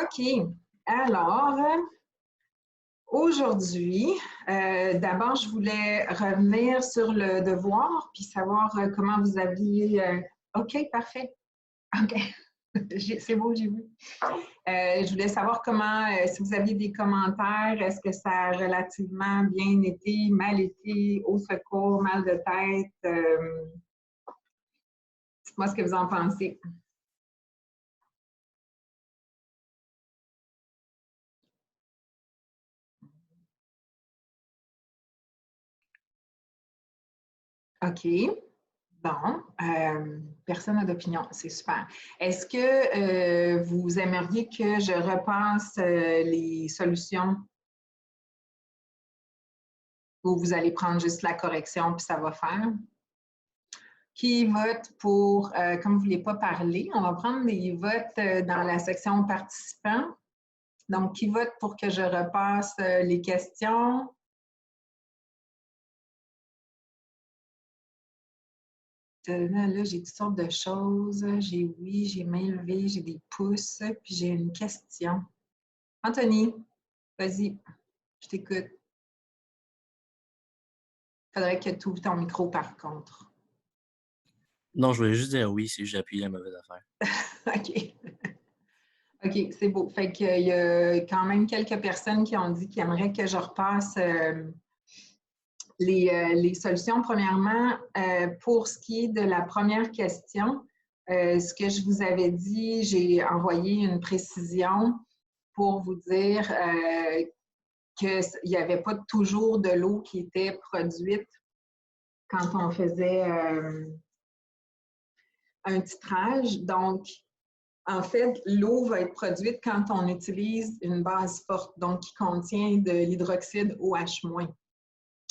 OK. Alors, aujourd'hui, d'abord, je voulais revenir sur le devoir puis savoir comment vous aviez... OK, parfait. OK. C'est beau, j'ai vu. Je voulais savoir comment, si vous aviez des commentaires, est-ce que ça a relativement bien été, mal été, au secours, mal de tête? Dites-moi ce que vous en pensez. OK. Bon, personne n'a d'opinion, c'est super. Est-ce que vous aimeriez que je repasse les solutions ou vous allez prendre juste la correction puis ça va faire? Qui vote pour, comme vous ne voulez pas parler, on va prendre les votes dans la section participants. Donc, qui vote pour que je repasse les questions? Là, j'ai toutes sortes de choses. J'ai oui, j'ai main levée, j'ai des pouces, puis j'ai une question. Anthony, vas-y, je t'écoute. Il faudrait que tu ouvres ton micro par contre. Non, je voulais juste dire oui, c'est juste j'ai appuyé la mauvaise affaire. OK. OK, c'est beau. Fait qu'il y a quand même quelques personnes qui ont dit qu'ils aimeraient que je repasse les solutions. Premièrement, pour ce qui est de la première question, ce que je vous avais dit, j'ai envoyé une précision pour vous dire qu'il n'y avait pas toujours de l'eau qui était produite quand on faisait un titrage. Donc, en fait, l'eau va être produite quand on utilise une base forte, donc qui contient de l'hydroxyde OH-.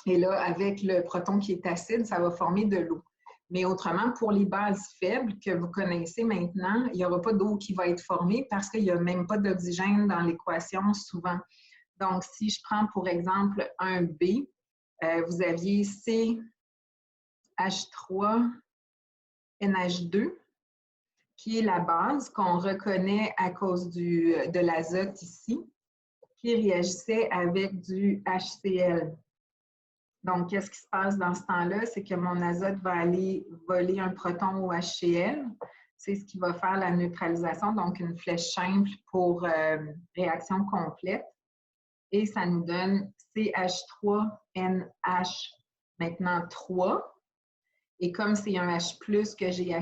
Et là, avec le proton qui est acide, ça va former de l'eau. Mais autrement, pour les bases faibles que vous connaissez maintenant, il n'y aura pas d'eau qui va être formée parce qu'il n'y a même pas d'oxygène dans l'équation souvent. Donc, si je prends pour exemple un B, vous aviez CH3NH2, qui est la base qu'on reconnaît à cause de l'azote ici, qui réagissait avec du HCl. Donc, qu'est-ce qui se passe dans ce temps-là? C'est que mon azote va aller voler un proton au HCl. C'est ce qui va faire la neutralisation, donc une flèche simple pour réaction complète. Et ça nous donne CH3NH, maintenant 3. Et comme c'est un H+, que j'ai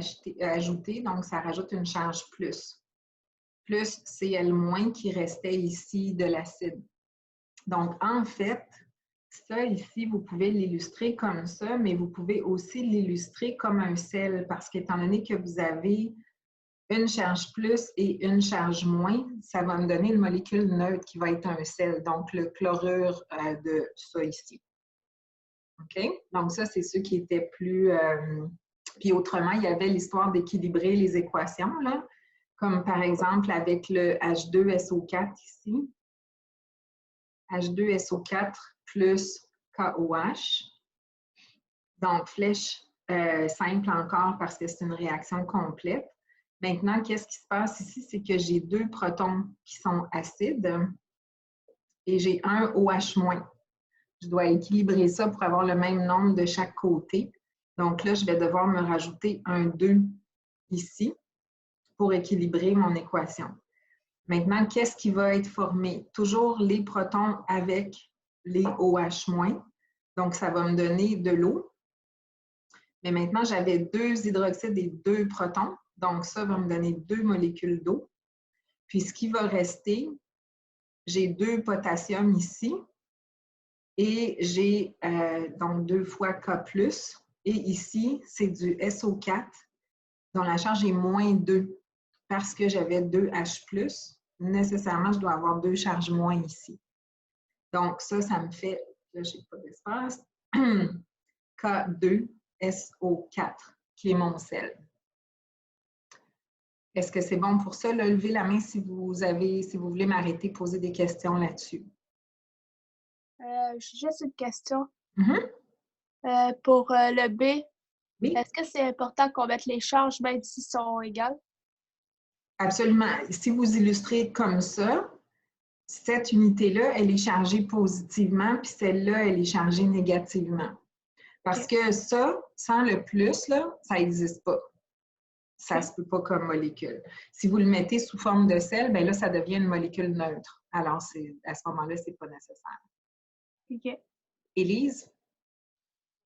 ajouté, donc ça rajoute une charge plus. Plus Cl- qui restait ici de l'acide. Donc, en fait, ça ici, vous pouvez l'illustrer comme ça, mais vous pouvez aussi l'illustrer comme un sel, parce qu'étant donné que vous avez une charge plus et une charge moins, ça va me donner une molécule neutre qui va être un sel, donc le chlorure de ça ici. OK? Donc ça, c'est ceux qui étaient plus... Puis autrement, il y avait l'histoire d'équilibrer les équations, là, comme par exemple avec le H2SO4 ici. H2SO4 plus KOH. Donc, flèche simple encore parce que c'est une réaction complète. Maintenant, qu'est-ce qui se passe ici? C'est que j'ai deux protons qui sont acides et j'ai un OH-. Je dois équilibrer ça pour avoir le même nombre de chaque côté. Donc là, je vais devoir me rajouter un 2 ici pour équilibrer mon équation. Maintenant, qu'est-ce qui va être formé? Toujours les protons avec les OH-. Donc, ça va me donner de l'eau. Mais maintenant, j'avais 2 hydroxydes et 2 protons. Donc, ça va me donner 2 molécules d'eau. Puis, ce qui va rester, j'ai 2 potassium ici. Et j'ai donc 2 fois K+. Et ici, c'est du SO4, dont la charge est moins 2. Parce que j'avais 2 H+, nécessairement, je dois avoir 2 charges moins ici. Donc, ça me fait, là, je n'ai pas d'espace, K2SO4, qui est mon sel. Est-ce que c'est bon pour ça? Là, levez la main si vous voulez m'arrêter, poser des questions là-dessus. J'ai juste une question. Pour le B, oui. Est-ce que c'est important qu'on mette les charges même s'ils sont égales? Absolument. Si vous illustrez comme ça, cette unité-là, elle est chargée positivement, puis celle-là, elle est chargée négativement. Parce que ça, sans le plus, là, ça n'existe pas. Ça ne se peut pas comme molécule. Si vous le mettez sous forme de sel, bien là, ça devient une molécule neutre. Alors, à ce moment-là, ce n'est pas nécessaire. OK. Élise?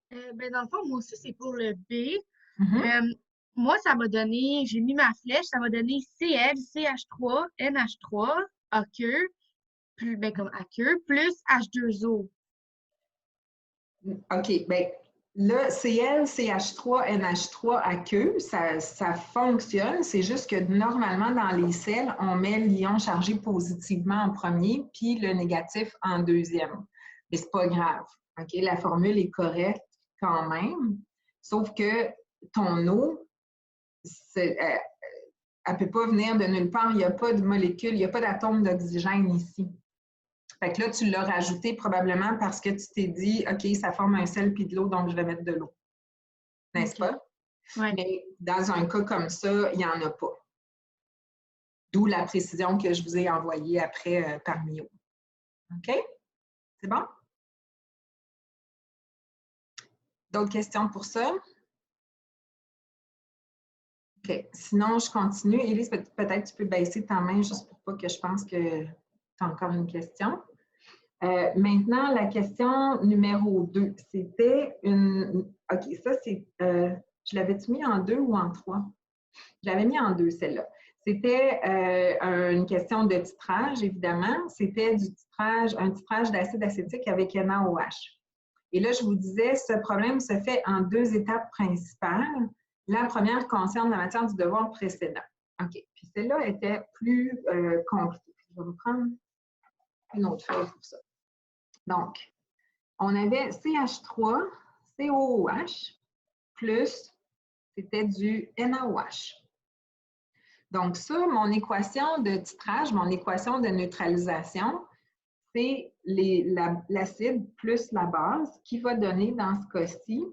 Ben dans le fond, moi aussi, c'est pour le B. Moi, ça m'a donné, j'ai mis ma flèche, ça m'a donné Cl, CH3, NH3, aqueux, plus, ben comme aqueux, plus H2O. OK. Bien, là, Cl, CH3, NH3 aqueux, ça fonctionne. C'est juste que normalement, dans les sels, on met l'ion chargé positivement en premier, puis le négatif en deuxième. Mais c'est pas grave. OK? La formule est correcte quand même. Sauf que ton eau, elle ne peut pas venir de nulle part. Il n'y a pas de molécule, il n'y a pas d'atome d'oxygène ici. Fait que là, tu l'as rajouté probablement parce que tu t'es dit, OK, ça forme un sel puis de l'eau, donc je vais mettre de l'eau. N'est-ce pas? Ouais. Mais dans un cas comme ça, il n'y en a pas. D'où la précision que je vous ai envoyée après par Mio. OK? C'est bon? D'autres questions pour ça? OK. Sinon, je continue. Élise, peut-être tu peux baisser ta main juste pour pas que je pense que tu as encore une question. Maintenant, la question numéro 2, c'était une... OK, ça, c'est... je l'avais-tu mis en 2 ou en 3? Je l'avais mis en 2, celle-là. C'était une question de titrage, évidemment. C'était un titrage d'acide acétique avec NaOH. Et là, je vous disais, ce problème se fait en 2 étapes principales. La première concerne la matière du devoir précédent. OK. Puis celle-là était plus compliquée. Je vais vous prendre une autre feuille pour ça. Donc, on avait CH3, COOH, plus, c'était du NaOH. Donc ça, mon équation de titrage, mon équation de neutralisation, c'est l'acide plus la base qui va donner, dans ce cas-ci,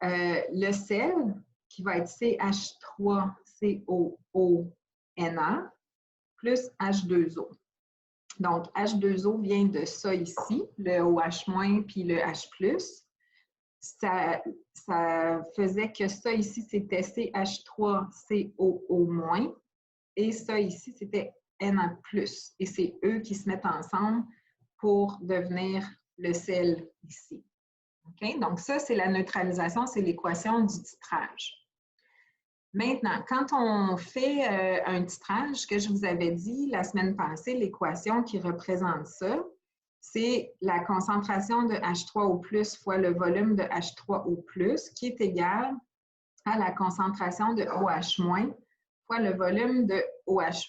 le sel qui va être CH3COONA plus H2O. Donc, H2O vient de ça ici, le OH- puis le H+. Ça faisait que ça ici, c'était CH3COO-, et ça ici, c'était Na+. Et c'est eux qui se mettent ensemble pour devenir le sel ici. OK? Donc, ça, c'est la neutralisation, c'est l'équation du titrage. Maintenant, quand on fait un titrage, ce que je vous avais dit la semaine passée, l'équation qui représente ça, c'est la concentration de H3O+ fois le volume de H3O+, qui est égal à la concentration de OH- fois le volume de OH-.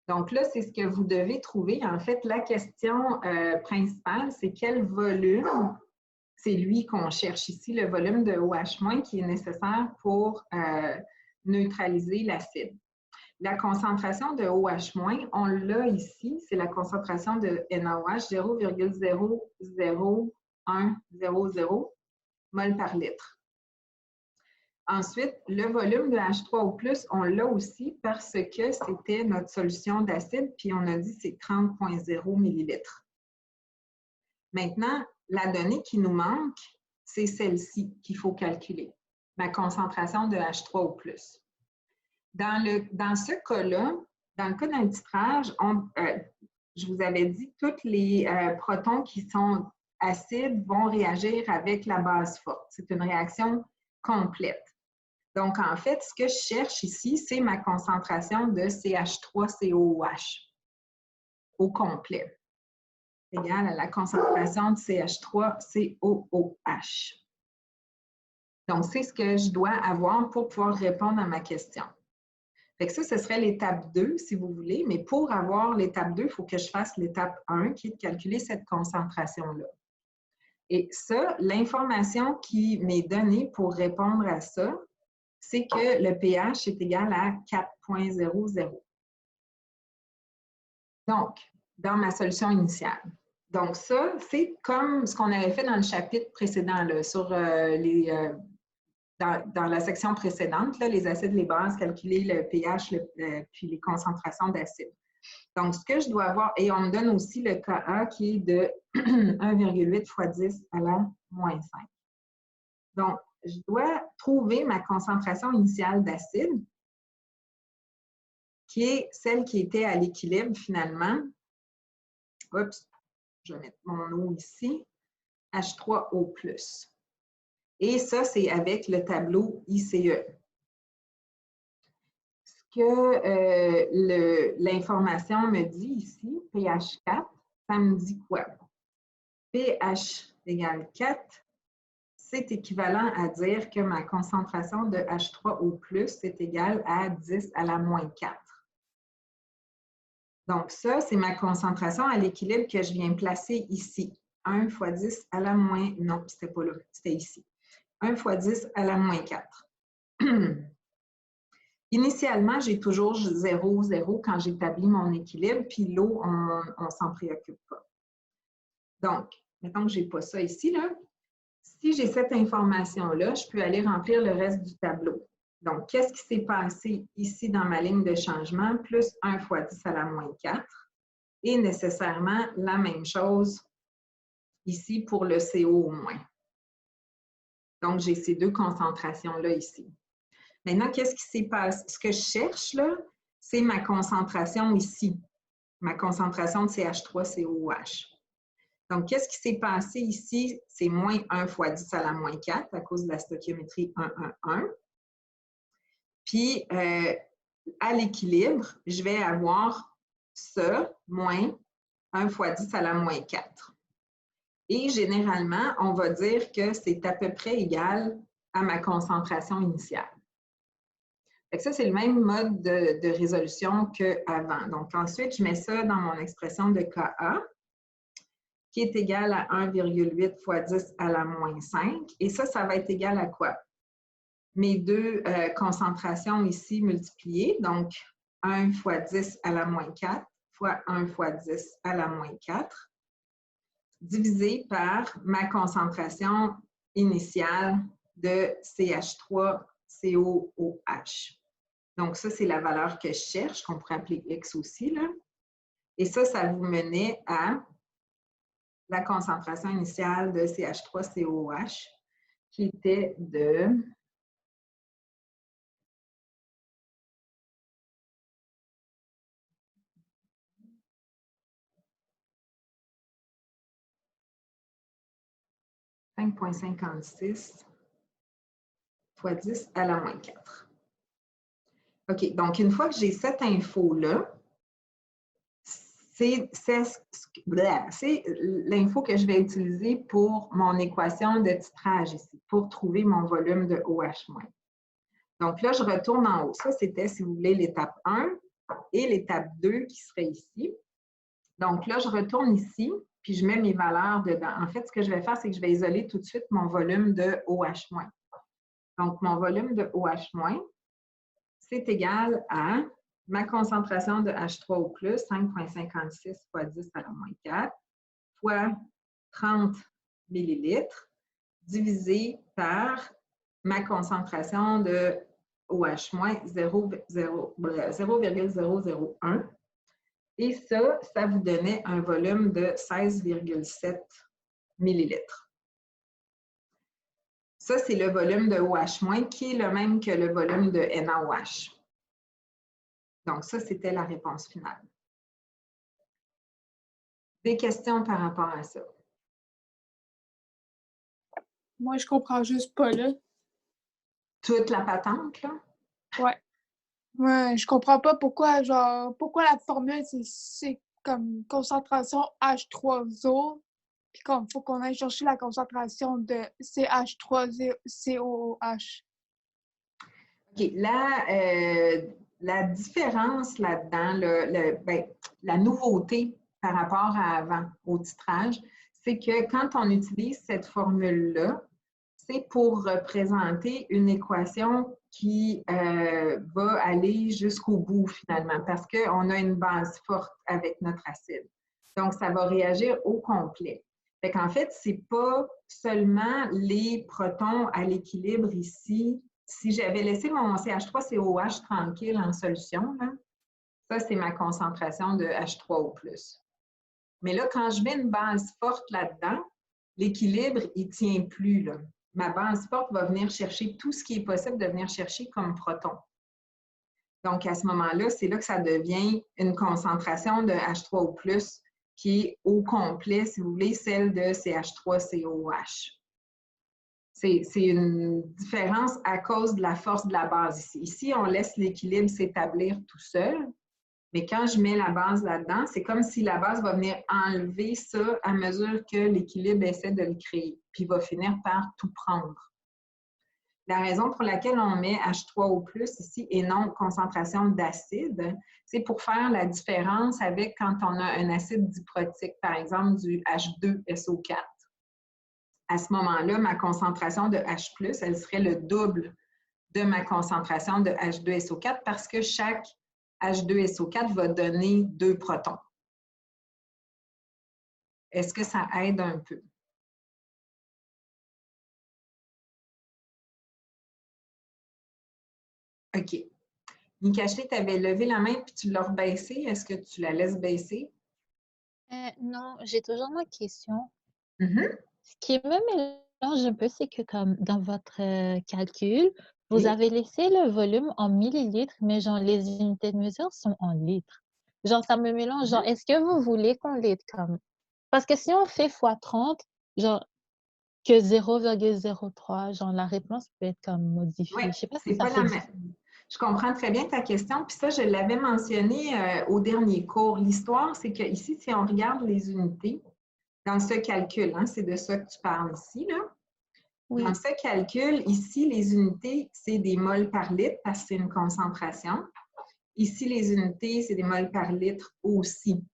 Donc là, c'est ce que vous devez trouver. En fait, la question principale, c'est quel volume, c'est lui qu'on cherche ici, le volume de OH- qui est nécessaire pour neutraliser l'acide. La concentration de OH-, on l'a ici, c'est la concentration de NaOH, 0,00100 mol par litre. Ensuite, le volume de H3O+, on l'a aussi parce que c'était notre solution d'acide, puis on a dit c'est 30,0 millilitres. Maintenant, la donnée qui nous manque, c'est celle-ci qu'il faut calculer, ma concentration de H3O+. Dans ce cas-là, dans le cas d'un titrage, je vous avais dit, tous les protons qui sont acides vont réagir avec la base forte. C'est une réaction complète. Donc, en fait, ce que je cherche ici, c'est ma concentration de CH3COOH au complet, égale à la concentration de CH3COOH. Donc, c'est ce que je dois avoir pour pouvoir répondre à ma question. Fait que ça, ce serait l'étape 2, si vous voulez, mais pour avoir l'étape 2, il faut que je fasse l'étape 1, qui est de calculer cette concentration-là. Et ça, l'information qui m'est donnée pour répondre à ça, c'est que le pH est égal à 4,00. Donc, dans ma solution initiale. Donc, ça, c'est comme ce qu'on avait fait dans le chapitre précédent, là, dans dans la section précédente, là, les acides, les bases, calculer le pH, puis les concentrations d'acides. Donc, ce que je dois avoir, et on me donne aussi le Ka qui est de 1,8 fois 10 à la moins 5. Donc, je dois trouver ma concentration initiale d'acide, qui est celle qui était à l'équilibre finalement. Oups, je vais mettre mon eau ici, H3O+. Et ça, c'est avec le tableau ICE. Ce que l'information me dit ici, pH 4, ça me dit quoi? pH égale 4, c'est équivalent à dire que ma concentration de H3O+, est égale à 10 à la moins 4. Donc, ça, c'est ma concentration à l'équilibre que je viens placer ici. 1 fois 10 à la moins... Non, c'était pas là, c'était ici. 1 fois 10 à la moins 4. Initialement, j'ai toujours 0, 0 quand j'établis mon équilibre, puis l'eau, on ne s'en préoccupe pas. Donc, mettons que je n'ai pas ça ici, là. Si j'ai cette information-là, je peux aller remplir le reste du tableau. Donc, qu'est-ce qui s'est passé ici dans ma ligne de changement? Plus 1 fois 10 à la moins 4. Et nécessairement la même chose ici pour le CO au moins. Donc, j'ai ces deux concentrations-là ici. Maintenant, qu'est-ce qui s'est passé? Ce que je cherche, là, c'est ma concentration ici, ma concentration de CH3COOH. Donc, qu'est-ce qui s'est passé ici? C'est moins 1 fois 10 à la moins 4 à cause de la stoichiométrie 1, 1, 1. Puis, à l'équilibre, je vais avoir ça, moins 1 fois 10 à la moins 4. Et généralement, on va dire que c'est à peu près égal à ma concentration initiale. Fait que ça, c'est le même mode de résolution qu'avant. Donc, ensuite, je mets ça dans mon expression de Ka, qui est égal à 1,8 fois 10 à la moins 5. Et ça va être égal à quoi? Mes deux concentrations ici multipliées, donc 1 fois 10 à la moins 4 fois 1 fois 10 à la moins 4, divisé par ma concentration initiale de CH3COOH. Donc, ça, c'est la valeur que je cherche, qu'on pourrait appeler X aussi, là. Et ça vous menait à la concentration initiale de CH3COOH, qui était de 5,56 fois 10 à la moins 4. OK, donc une fois que j'ai cette info-là, c'est l'info que je vais utiliser pour mon équation de titrage ici, pour trouver mon volume de OH-. Donc là, je retourne en haut. Ça, c'était, si vous voulez, l'étape 1 et l'étape 2 qui serait ici. Donc là, je retourne ici, puis je mets mes valeurs dedans. En fait, ce que je vais faire, c'est que je vais isoler tout de suite mon volume de OH-. Donc, mon volume de OH-, c'est égal à ma concentration de H3O+, 5,56 fois 10 à la moins 4, fois 30 millilitres, divisé par ma concentration de OH-, 0,001. Et ça vous donnait un volume de 16,7 millilitres. Ça, c'est le volume de OH- qui est le même que le volume de NaOH. Donc, ça, c'était la réponse finale. Des questions par rapport à ça? Moi, je comprends juste pas, là. Toute la patente, là? Ouais. Ouais, je comprends pas pourquoi, genre, pourquoi la formule, c'est comme concentration H3O, puis comme faut qu'on aille chercher la concentration de CH3COOH. OK. La différence là-dedans, la nouveauté par rapport à avant, au titrage, c'est que quand on utilise cette formule-là, c'est pour représenter une équation qui va aller jusqu'au bout finalement, parce qu'on a une base forte avec notre acide. Donc, ça va réagir au complet. Fait qu'en fait, c'est pas seulement les protons à l'équilibre ici. Si j'avais laissé mon CH3COH tranquille en solution, là, ça, c'est ma concentration de H3O+. Mais là, quand je mets une base forte là-dedans, l'équilibre, il ne tient plus, là. Ma base forte va venir chercher tout ce qui est possible de venir chercher comme proton. Donc, à ce moment-là, c'est là que ça devient une concentration de H3O+, qui est au complet, si vous voulez, celle de CH3COH. C'est une différence à cause de la force de la base ici. Ici, on laisse l'équilibre s'établir tout seul, mais quand je mets la base là-dedans, c'est comme si la base va venir enlever ça à mesure que l'équilibre essaie de le créer, puis va finir par tout prendre. La raison pour laquelle on met H3O+ ici et non concentration d'acide, c'est pour faire la différence avec quand on a un acide diprotique, par exemple du H2SO4. À ce moment-là, ma concentration de H+, elle serait le double de ma concentration de H2SO4 parce que chaque H2SO4 va donner 2 protons. Est-ce que ça aide un peu? OK. Nikashli, tu avais levé la main puis tu l'as rebaissée. Est-ce que tu la laisses baisser? Non, j'ai toujours ma question. Mm-hmm. Ce qui me mélange un peu, c'est que comme dans votre calcul, vous Oui. avez laissé le volume en millilitres, mais genre les unités de mesure sont en litres. Genre, ça me mélange. Genre, est-ce que vous voulez qu'on les comme... Parce que si on fait x30, genre que 0,03, genre la réponse peut être comme modifiée. Oui, Je sais pas si c'est ça pas fait la du même. Je comprends très bien ta question. Puis ça, je l'avais mentionné au dernier cours. L'histoire, c'est qu'ici, si on regarde les unités, dans ce calcul, hein, c'est de ça que tu parles ici, là. Oui. Dans ce calcul, ici, les unités, c'est des moles par litre parce que c'est une concentration. Ici, les unités, c'est des moles par litre aussi.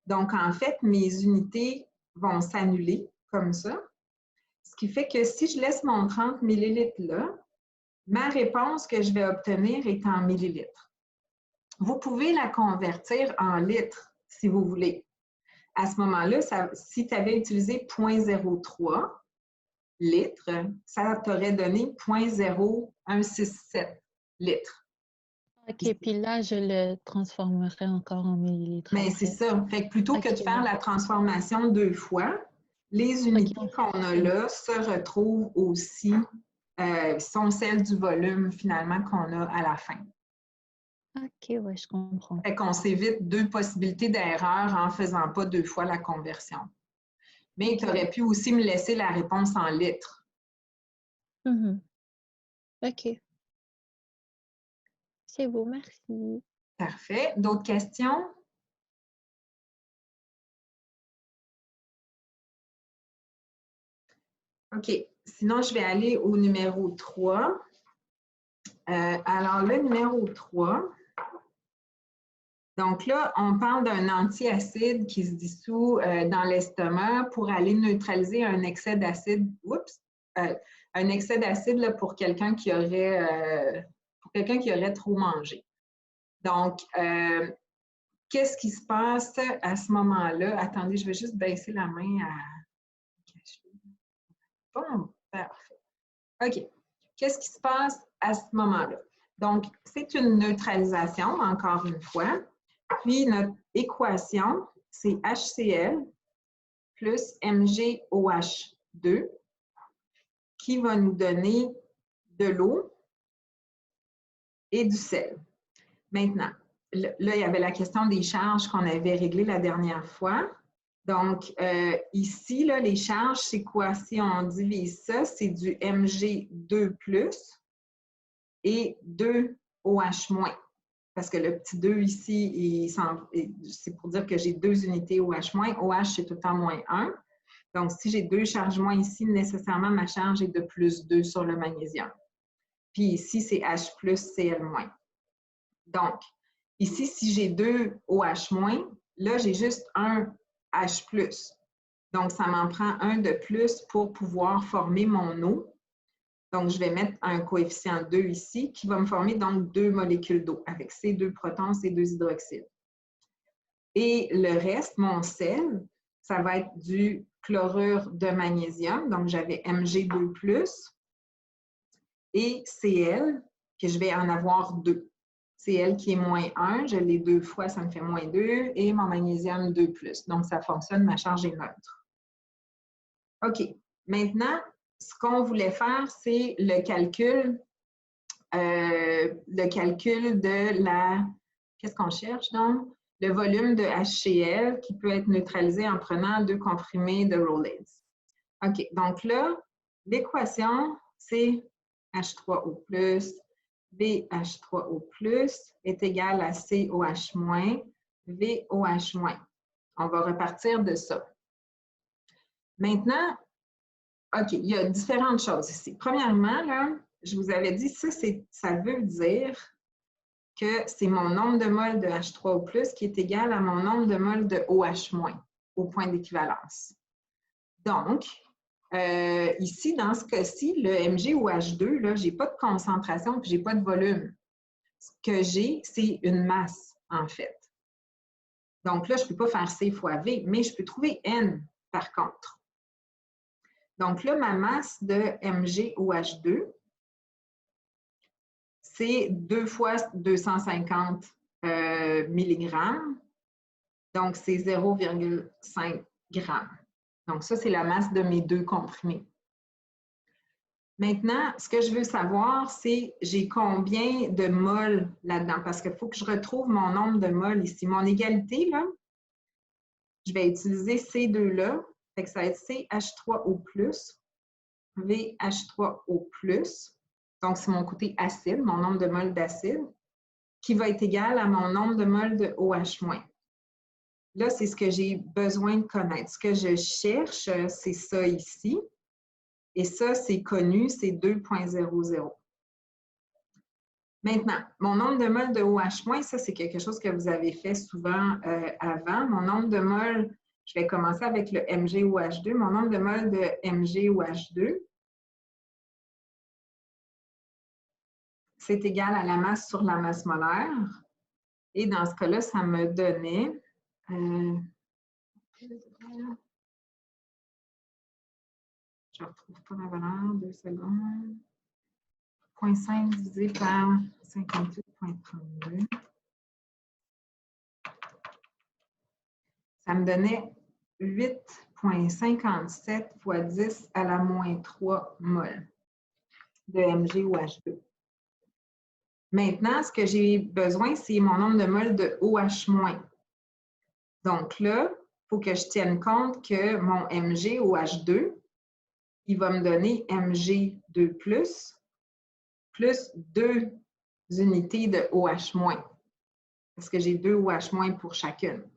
Donc, en fait, mes unités vont s'annuler comme ça. Ce qui fait que si je laisse mon 30 millilitres là, ma réponse que je vais obtenir est en millilitres. Vous pouvez la convertir en litres si vous voulez. À ce moment-là, si tu avais utilisé 0,03 litres, ça t'aurait donné 0,167 litres. OK, puis là, je le transformerai encore en millilitres. Mais c'est ça. Fait que plutôt que de faire la transformation 2 fois, les unités qu'on a là se retrouvent aussi, sont celles du volume finalement qu'on a à la fin. OK, ouais, je comprends. Fait qu'on s'évite 2 possibilités d'erreur en ne faisant pas 2 fois la conversion. Mais tu aurais pu aussi me laisser la réponse en litres. OK. C'est beau, merci. Parfait. D'autres questions? OK. Sinon, je vais aller au numéro 3. Alors, le numéro 3, donc là, on parle d'un antiacide qui se dissout dans l'estomac pour aller neutraliser un excès d'acide. Un excès d'acide pour quelqu'un qui aurait trop mangé. Donc, qu'est-ce qui se passe à ce moment-là? Attendez, je vais juste baisser la main à... Bon, parfait. OK. Qu'est-ce qui se passe à ce moment-là? Donc, c'est une neutralisation, encore une fois. Puis, notre équation, c'est HCl plus MgOH2 qui va nous donner de l'eau et du sel. Maintenant, là, il y avait la question des charges qu'on avait réglées la dernière fois. Donc, ici, là, les charges, c'est quoi? Si on divise ça, c'est du Mg2+, et 2OH-. Parce que le petit 2 ici, c'est pour dire que j'ai 2 unités OH-. OH, c'est tout le temps moins 1. Donc, si j'ai 2 charges moins ici, nécessairement, ma charge est de plus 2 sur le magnésium. Puis ici, c'est H+, Cl-. Donc, ici, si j'ai 2 OH-, là, j'ai juste un H+. Donc, ça m'en prend un de plus pour pouvoir former mon eau. Donc, je vais mettre un coefficient 2 ici qui va me former donc 2 molécules d'eau avec ces 2 protons, ces 2 hydroxydes. Et le reste, mon sel, ça va être du chlorure de magnésium. Donc, j'avais Mg2+, et Cl, que je vais en avoir 2. Cl qui est moins 1, je l'ai 2 fois, ça me fait moins 2, et mon magnésium 2+. Donc, ça fonctionne, ma charge est neutre. OK. Maintenant, ce qu'on voulait faire, c'est le calcul de la... Qu'est-ce qu'on cherche, donc? Le volume de HCl qui peut être neutralisé en prenant 2 comprimés de Rowley's. OK. Donc là, l'équation, c'est H3O+, BH3O+, est égal à COH-, VOH-. On va repartir de ça. Maintenant, OK, il y a différentes choses ici. Premièrement, là, je vous avais dit, ça veut dire que c'est mon nombre de moles de H3O+, qui est égal à mon nombre de moles de OH-, au point d'équivalence. Donc, ici, dans ce cas-ci, le MgOH2, là, je n'ai pas de concentration et je n'ai pas de volume. Ce que j'ai, c'est une masse, en fait. Donc là, je ne peux pas faire C fois V, mais je peux trouver N, par contre. Donc là, ma masse de MgOH2, c'est 2 fois 250 mg. Donc, c'est 0,5 g. Donc, ça, c'est la masse de mes 2 comprimés. Maintenant, ce que je veux savoir, c'est j'ai combien de moles là-dedans, parce qu'il faut que je retrouve mon nombre de moles ici. Mon égalité, là, je vais utiliser ces deux-là. Fait que ça va être CH3O+, VH3O+. Donc, c'est mon côté acide, mon nombre de moles d'acide, qui va être égal à mon nombre de moles de OH-. Là, c'est ce que j'ai besoin de connaître. Ce que je cherche, c'est ça ici. Et ça, c'est connu, c'est 2,00. Maintenant, mon nombre de moles de OH-, ça, c'est quelque chose que vous avez fait souvent avant. Mon nombre de moles, je vais commencer avec le MgOH2. Mon nombre de moles de MgOH2, c'est égal à la masse sur la masse molaire. Et dans ce cas-là, ça me donnait... je ne retrouve pas la valeur, 2 secondes. 0,5 divisé par 58,32. Ça me donnait 8,57 fois 10 à la moins 3 mol de MgOH2. Maintenant, ce que j'ai besoin, c'est mon nombre de moles de OH-. Donc là, il faut que je tienne compte que mon MgOH2, il va me donner Mg2+, plus 2 unités de OH-, parce que j'ai 2 OH- pour chacune.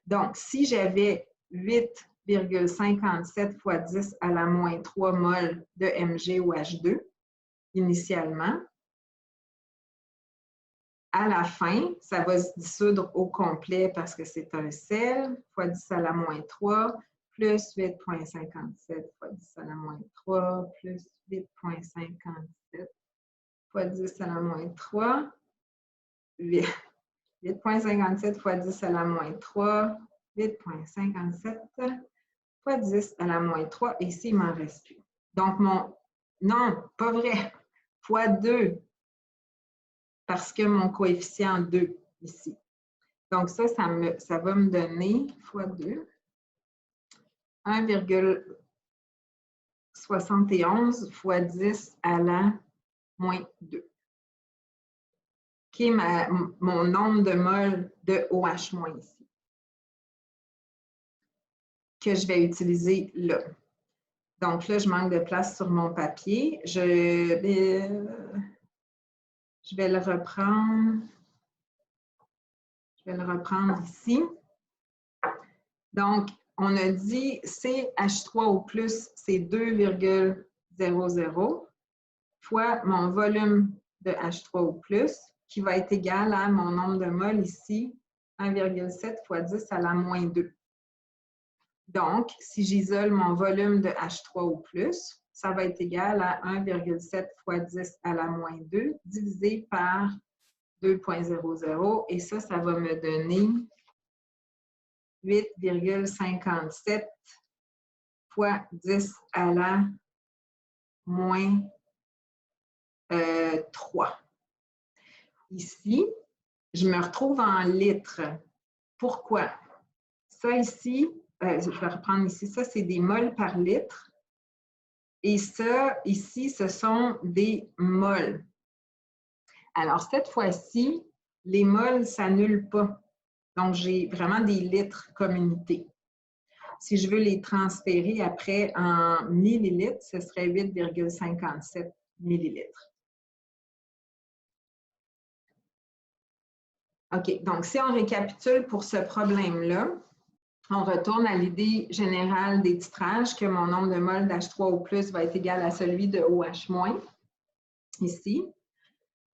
Donc, si j'avais 8,57 fois 10 à la moins 3 mol de MgOH2 initialement, à la fin, ça va se dissoudre au complet parce que c'est un sel, fois 10 à la moins 3, plus 8,57 fois 10 à la moins 3, plus 8,57 fois 10 à la moins 3, 8,57 fois 10 à la moins 3, 8,57 fois 10 à la moins 3, et ici, il m'en reste plus. Donc, non, pas vrai, fois 2, parce que mon coefficient 2 ici. Donc, ça va me donner, fois 2, 1,71 fois 10 à la moins 2, qui est mon nombre de moles de OH- ici, que je vais utiliser là. Donc là, je manque de place sur mon papier. Je vais le reprendre. Je vais le reprendre ici. Donc, on a dit CH3O+, c'est 2,00 fois mon volume de H3O+, qui va être égal à mon nombre de moles ici, 1,7 fois 10 à la moins 2. Donc, si j'isole mon volume de H3O+, ça va être égal à 1,7 fois 10 à la moins 2 divisé par 2,00. Et ça va me donner 8,57 fois 10 à la moins 3. Ici, je me retrouve en litres. Pourquoi? Ça ici, je vais reprendre ici, ça c'est des moles par litre. Et ça, ici, ce sont des moles. Alors, cette fois-ci, les moles ne s'annulent pas. Donc, j'ai vraiment des litres comme unité. Si je veux les transférer après en millilitres, ce serait 8,57 millilitres. OK, donc si on récapitule pour ce problème-là, on retourne à l'idée générale des titrages, que mon nombre de moles d'H3O+ va être égal à celui de OH-, ici.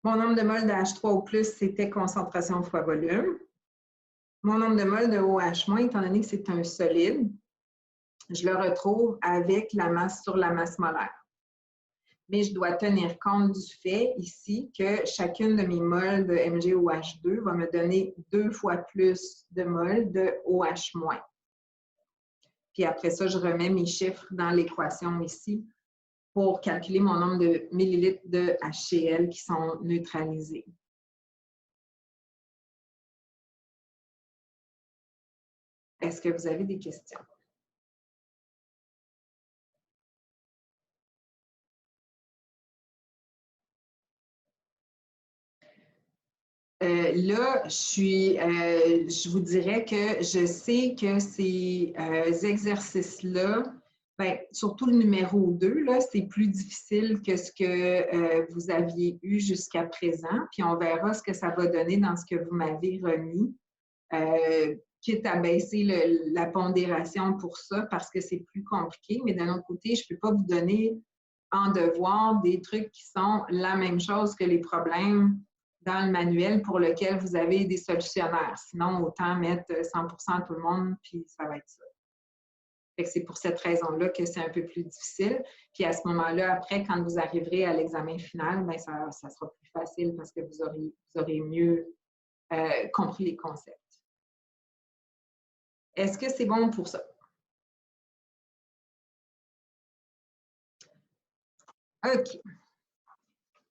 Mon nombre de moles d'H3O+, c'était concentration fois volume. Mon nombre de moles de OH-, étant donné que c'est un solide, je le retrouve avec la masse sur la masse molaire. Mais je dois tenir compte du fait ici que chacune de mes moles de MgOH2 va me donner 2 fois plus de moles de OH-. Puis après ça, je remets mes chiffres dans l'équation ici pour calculer mon nombre de millilitres de HCl qui sont neutralisés. Est-ce que vous avez des questions? Là, je vous dirais que je sais que ces exercices-là, surtout le numéro 2, c'est plus difficile que ce que vous aviez eu jusqu'à présent. Puis on verra ce que ça va donner dans ce que vous m'avez remis. Quitte à baisser la pondération pour ça parce que c'est plus compliqué. Mais d'un autre côté, je ne peux pas vous donner en devoir des trucs qui sont la même chose que les problèmes dans le manuel pour lequel vous avez des solutionnaires. Sinon, autant mettre 100% à tout le monde, puis ça va être ça. C'est pour cette raison-là que c'est un peu plus difficile. Puis à ce moment-là, après, quand vous arriverez à l'examen final, bien, ça sera plus facile parce que vous aurez mieux compris les concepts. Est-ce que c'est bon pour ça? OK.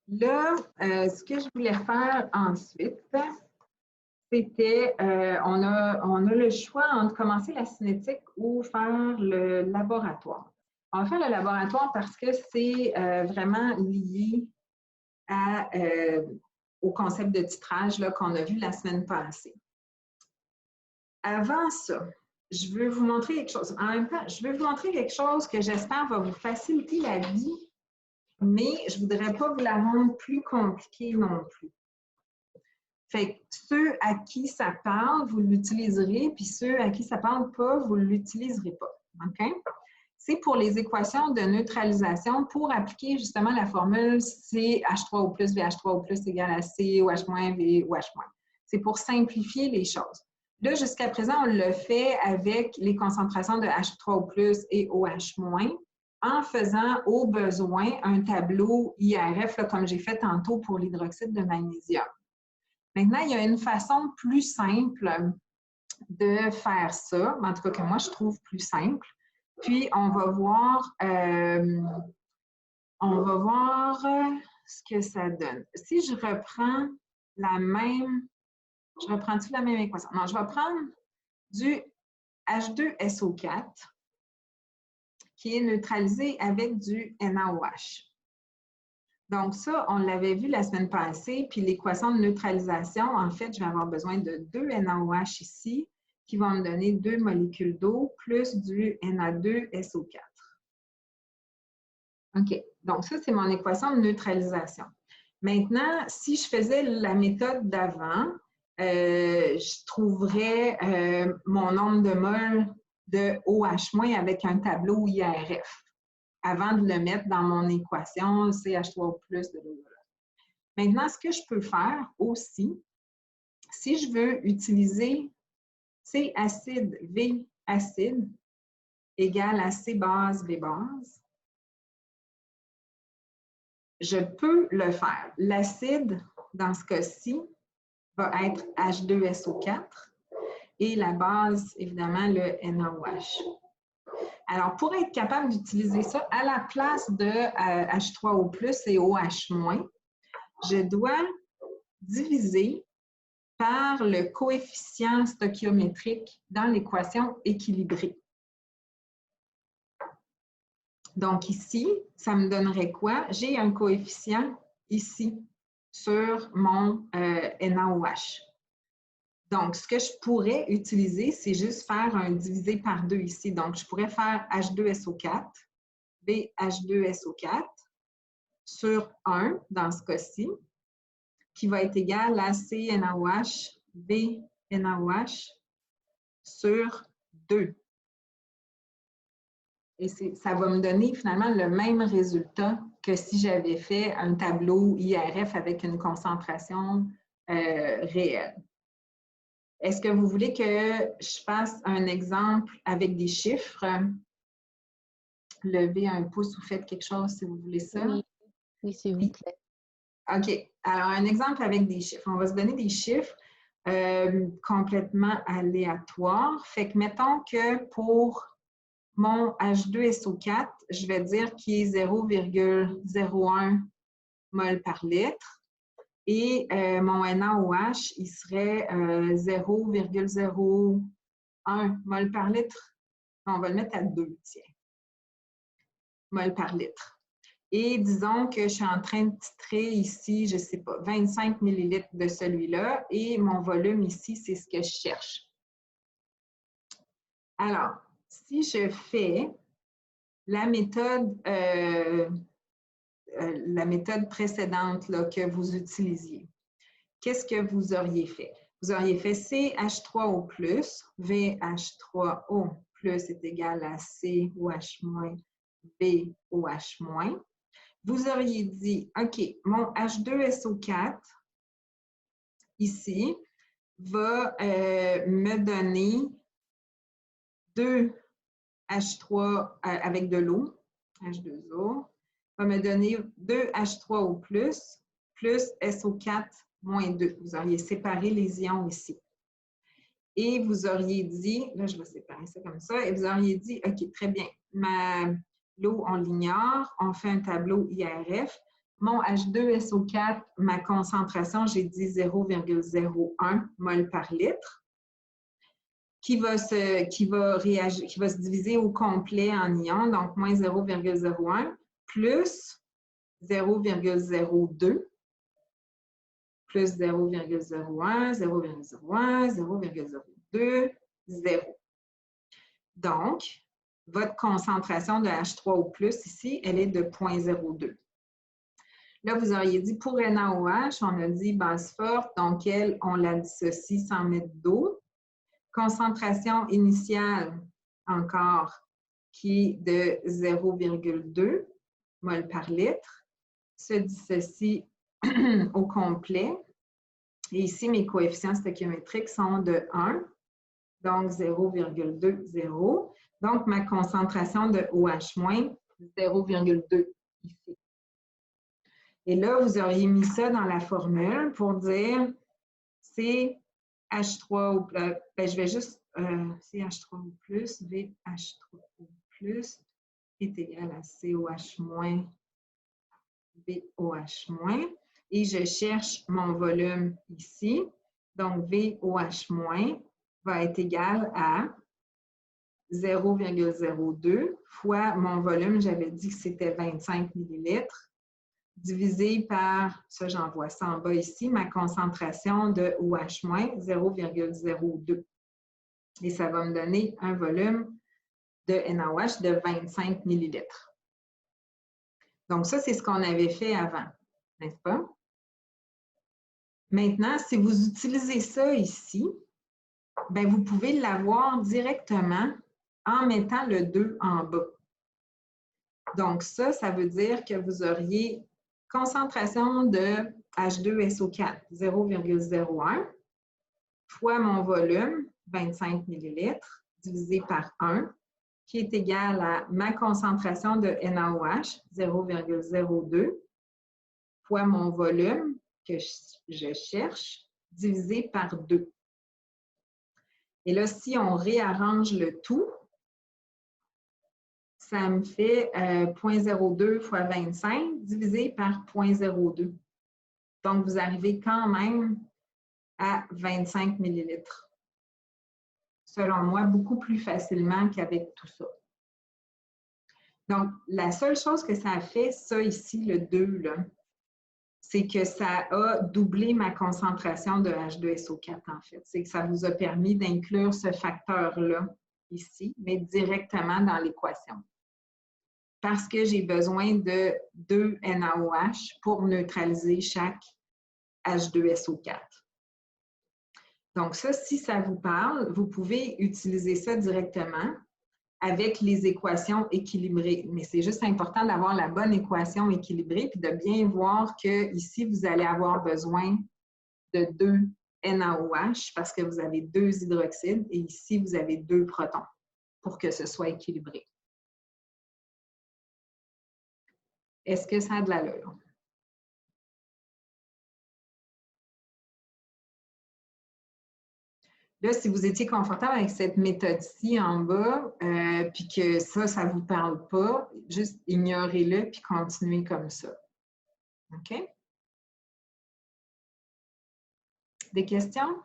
Là, ce que je voulais faire ensuite, c'était, on a le choix entre commencer la cinétique ou faire le laboratoire. On va faire le laboratoire parce que c'est vraiment lié au concept de titrage qu'on a vu la semaine passée. Avant ça, je veux vous montrer quelque chose. En même temps, je veux vous montrer quelque chose que j'espère va vous faciliter la vie, mais je ne voudrais pas vous la rendre plus compliquée non plus. Fait que ceux à qui ça parle, vous l'utiliserez, puis ceux à qui ça ne parle pas, vous ne l'utiliserez pas. OK? C'est pour les équations de neutralisation pour appliquer justement la formule CH3O+, VH3O+ égale à COH-, VOH-. C'est pour simplifier les choses. Là, jusqu'à présent, on le fait avec les concentrations de H3O+ et OH-, en faisant au besoin un tableau IRF, là, comme j'ai fait tantôt pour l'hydroxyde de magnésium. Maintenant, il y a une façon plus simple de faire ça, en tout cas que moi, je trouve plus simple. Puis, on va voir ce que ça donne. Si je reprends la même... Je reprends-tu la même équation? Non, je vais prendre du H2SO4 qui est neutralisé avec du NaOH. Donc ça, on l'avait vu la semaine passée, puis l'équation de neutralisation, en fait, je vais avoir besoin de 2 NaOH ici qui vont me donner 2 molécules d'eau plus du Na2SO4. OK, donc ça, c'est mon équation de neutralisation. Maintenant, si je faisais la méthode d'avant, je trouverais mon nombre de moles de OH- avec un tableau IRF avant de le mettre dans mon équation CH3O+. Maintenant, ce que je peux faire aussi, si je veux utiliser C acide V acide égale à C base V base, je peux le faire. L'acide, dans ce cas-ci, va être H2SO4. et la base, évidemment, le NaOH. Alors, pour être capable d'utiliser ça à la place de H3O+, et OH-, je dois diviser par le coefficient stoichiométrique dans l'équation équilibrée. Donc ici, ça me donnerait quoi? J'ai un coefficient ici sur mon NaOH. Donc, ce que je pourrais utiliser, c'est juste faire un divisé par 2 ici. Donc, je pourrais faire H2SO4, BH2SO4 sur 1 dans ce cas-ci, qui va être égal à CNaOH, BNaOH sur 2. Et ça va me donner finalement le même résultat que si j'avais fait un tableau IRF avec une concentration réelle. Est-ce que vous voulez que je fasse un exemple avec des chiffres? Levez un pouce ou faites quelque chose si vous voulez ça. Oui, oui, s'il vous plaît. OK. Alors, un exemple avec des chiffres. On va se donner des chiffres complètement aléatoires. Fait que mettons que pour mon H2SO4, je vais dire qu'il est 0,01 mol par litre. Et mon NaOH, il serait 0,01 mol par litre. On va le mettre à 2, tiens. Mol par litre. Et disons que je suis en train de titrer ici, je ne sais pas, 25 millilitres de celui-là. Et mon volume ici, c'est ce que je cherche. Alors, si je fais la méthode précédente là, que vous utilisiez, qu'est-ce que vous auriez fait? Vous auriez fait CH3O+, VH3O+ est égal à COH-, BOH-. Vous auriez dit, OK, mon H2SO4, ici, va me donner 2 H3 avec de l'eau, H2O, va me donner 2 H3O+, plus SO4 moins 2. Vous auriez séparé les ions ici. Et vous auriez dit, là je vais séparer ça comme ça, et vous auriez dit, OK, très bien, l'eau on l'ignore, on fait un tableau IRF. Mon H2SO4, ma concentration, j'ai dit 0,01 mol par litre, qui va se diviser au complet en ions, donc moins 0,01 plus 0,02 plus 0,01, 0,01, 0,02, 0. Donc, votre concentration de H3O+, ici, elle est de 0,02. Là, vous auriez dit, pour NaOH, on a dit base forte, donc elle, on la dissocie sans mettre d'eau. Concentration initiale, encore, qui est de 0,2 mol par litre, se dissocie au complet. Et ici, mes coefficients stoichiométriques sont de 1, donc 0,20. Donc, ma concentration de OH-, 0,2 ici. Et là, vous auriez mis ça dans la formule pour dire c'est H3O+, je vais juste, CH3O+, VH3O+, est égal à COH-, VOH-. Et je cherche mon volume ici. Donc, VOH- va être égal à 0,02 fois mon volume, j'avais dit que c'était 25 millilitres, divisé par, ça j'envoie ça en bas ici, ma concentration de OH-, 0,02. Et ça va me donner un volume de NaOH de 25 millilitres. Donc ça, c'est ce qu'on avait fait avant, n'est-ce pas? Maintenant, si vous utilisez ça ici, bien, vous pouvez l'avoir directement en mettant le 2 en bas. Donc ça, ça veut dire que vous auriez concentration de H2SO4, 0,01, fois mon volume, 25 millilitres, divisé par 1, qui est égal à ma concentration de NaOH, 0,02, fois mon volume, que je cherche, divisé par 2. Et là, si on réarrange le tout, ça me fait 0,02 fois 25 divisé par 0,02. Donc, vous arrivez quand même à 25 millilitres. Selon moi, beaucoup plus facilement qu'avec tout ça. Donc, la seule chose que ça a fait, ça ici, le 2, c'est que ça a doublé ma concentration de H2SO4, en fait. C'est que ça vous a permis d'inclure ce facteur-là ici, mais directement dans l'équation. Parce que j'ai besoin de 2 NaOH pour neutraliser chaque H2SO4. Donc ça, si ça vous parle, vous pouvez utiliser ça directement avec les équations équilibrées. Mais c'est juste important d'avoir la bonne équation équilibrée puis de bien voir que ici vous allez avoir besoin de 2 NaOH parce que vous avez 2 hydroxydes et ici, vous avez 2 protons pour que ce soit équilibré. Est-ce que ça a de l'allure? Là, si vous étiez confortable avec cette méthode-ci en bas, puis que ça ne vous parle pas, juste ignorez-le puis continuez comme ça. OK? Des questions?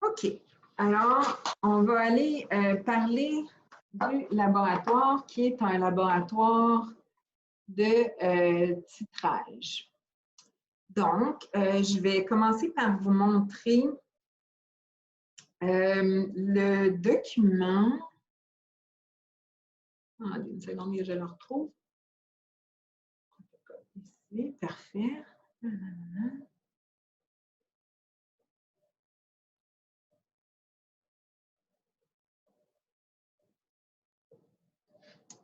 OK. Alors, on va aller parler du laboratoire qui est un laboratoire de titrage. Donc, je vais commencer par vous montrer le document. Une seconde que je le retrouve. Ici, parfait.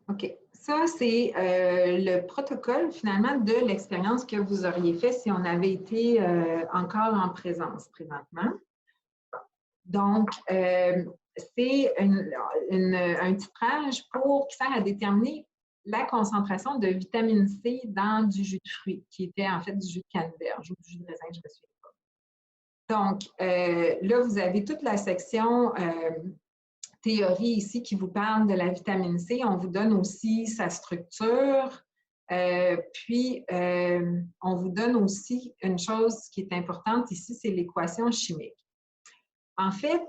OK. Ça, c'est le protocole, finalement, de l'expérience que vous auriez fait si on avait été encore en présence présentement. Donc, c'est un titrage qui sert à déterminer la concentration de vitamine C dans du jus de fruits, qui était en fait du jus de canneberge ou du jus de raisin, je ne me souviens pas. Donc, là, vous avez toute la section théorie ici qui vous parle de la vitamine C. On vous donne aussi sa structure. Puis, on vous donne aussi une chose qui est importante ici, c'est l'équation chimique. En fait,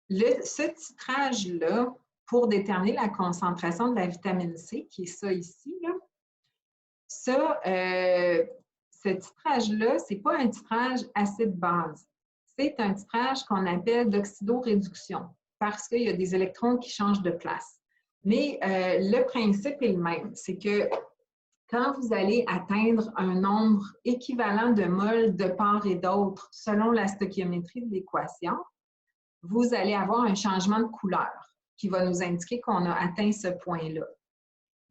ce titrage-là, pour déterminer la concentration de la vitamine C, qui est ça ici, là, ce titrage-là, ce n'est pas un titrage acide-base. C'est un titrage qu'on appelle d'oxydoréduction parce qu'il y a des électrons qui changent de place. Mais le principe est le même. C'est que quand vous allez atteindre un nombre équivalent de moles de part et d'autre selon la stoichiométrie de l'équation, vous allez avoir un changement de couleur qui va nous indiquer qu'on a atteint ce point-là.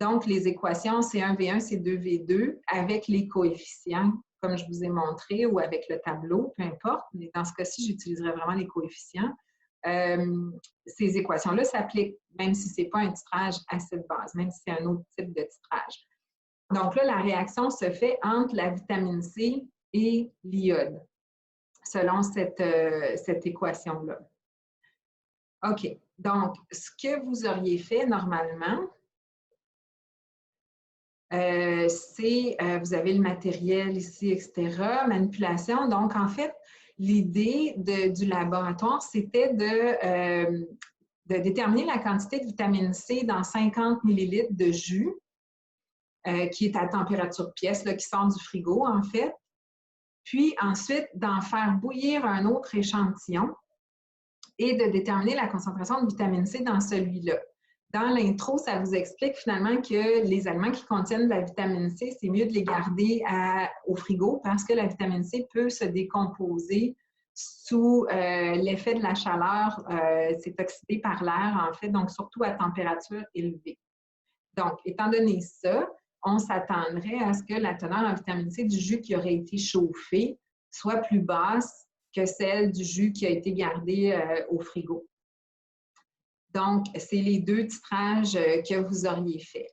Donc, les équations C1V1, C2V2 avec les coefficients, comme je vous ai montré, ou avec le tableau, peu importe, mais dans ce cas-ci, j'utiliserai vraiment les coefficients. Ces équations-là s'appliquent, même si ce n'est pas un titrage acide-base, même si c'est un autre type de titrage. Donc là, la réaction se fait entre la vitamine C et l'iode, selon cette équation-là. OK. Donc, ce que vous auriez fait normalement, vous avez le matériel ici, etc., manipulation. Donc, en fait, l'idée du laboratoire, c'était de déterminer la quantité de vitamine C dans 50 millilitres de jus, qui est à température pièce, là, qui sort du frigo, en fait. Puis ensuite, d'en faire bouillir un autre échantillon et de déterminer la concentration de vitamine C dans celui-là. Dans l'intro, ça vous explique finalement que les aliments qui contiennent de la vitamine C, c'est mieux de les garder au frigo parce que la vitamine C peut se décomposer sous l'effet de la chaleur. C'est oxydé par l'air, en fait, donc surtout à température élevée. Donc, étant donné ça, on s'attendrait à ce que la teneur en vitamine C du jus qui aurait été chauffé soit plus basse que celle du jus qui a été gardé au frigo. Donc, c'est les deux titrages que vous auriez fait.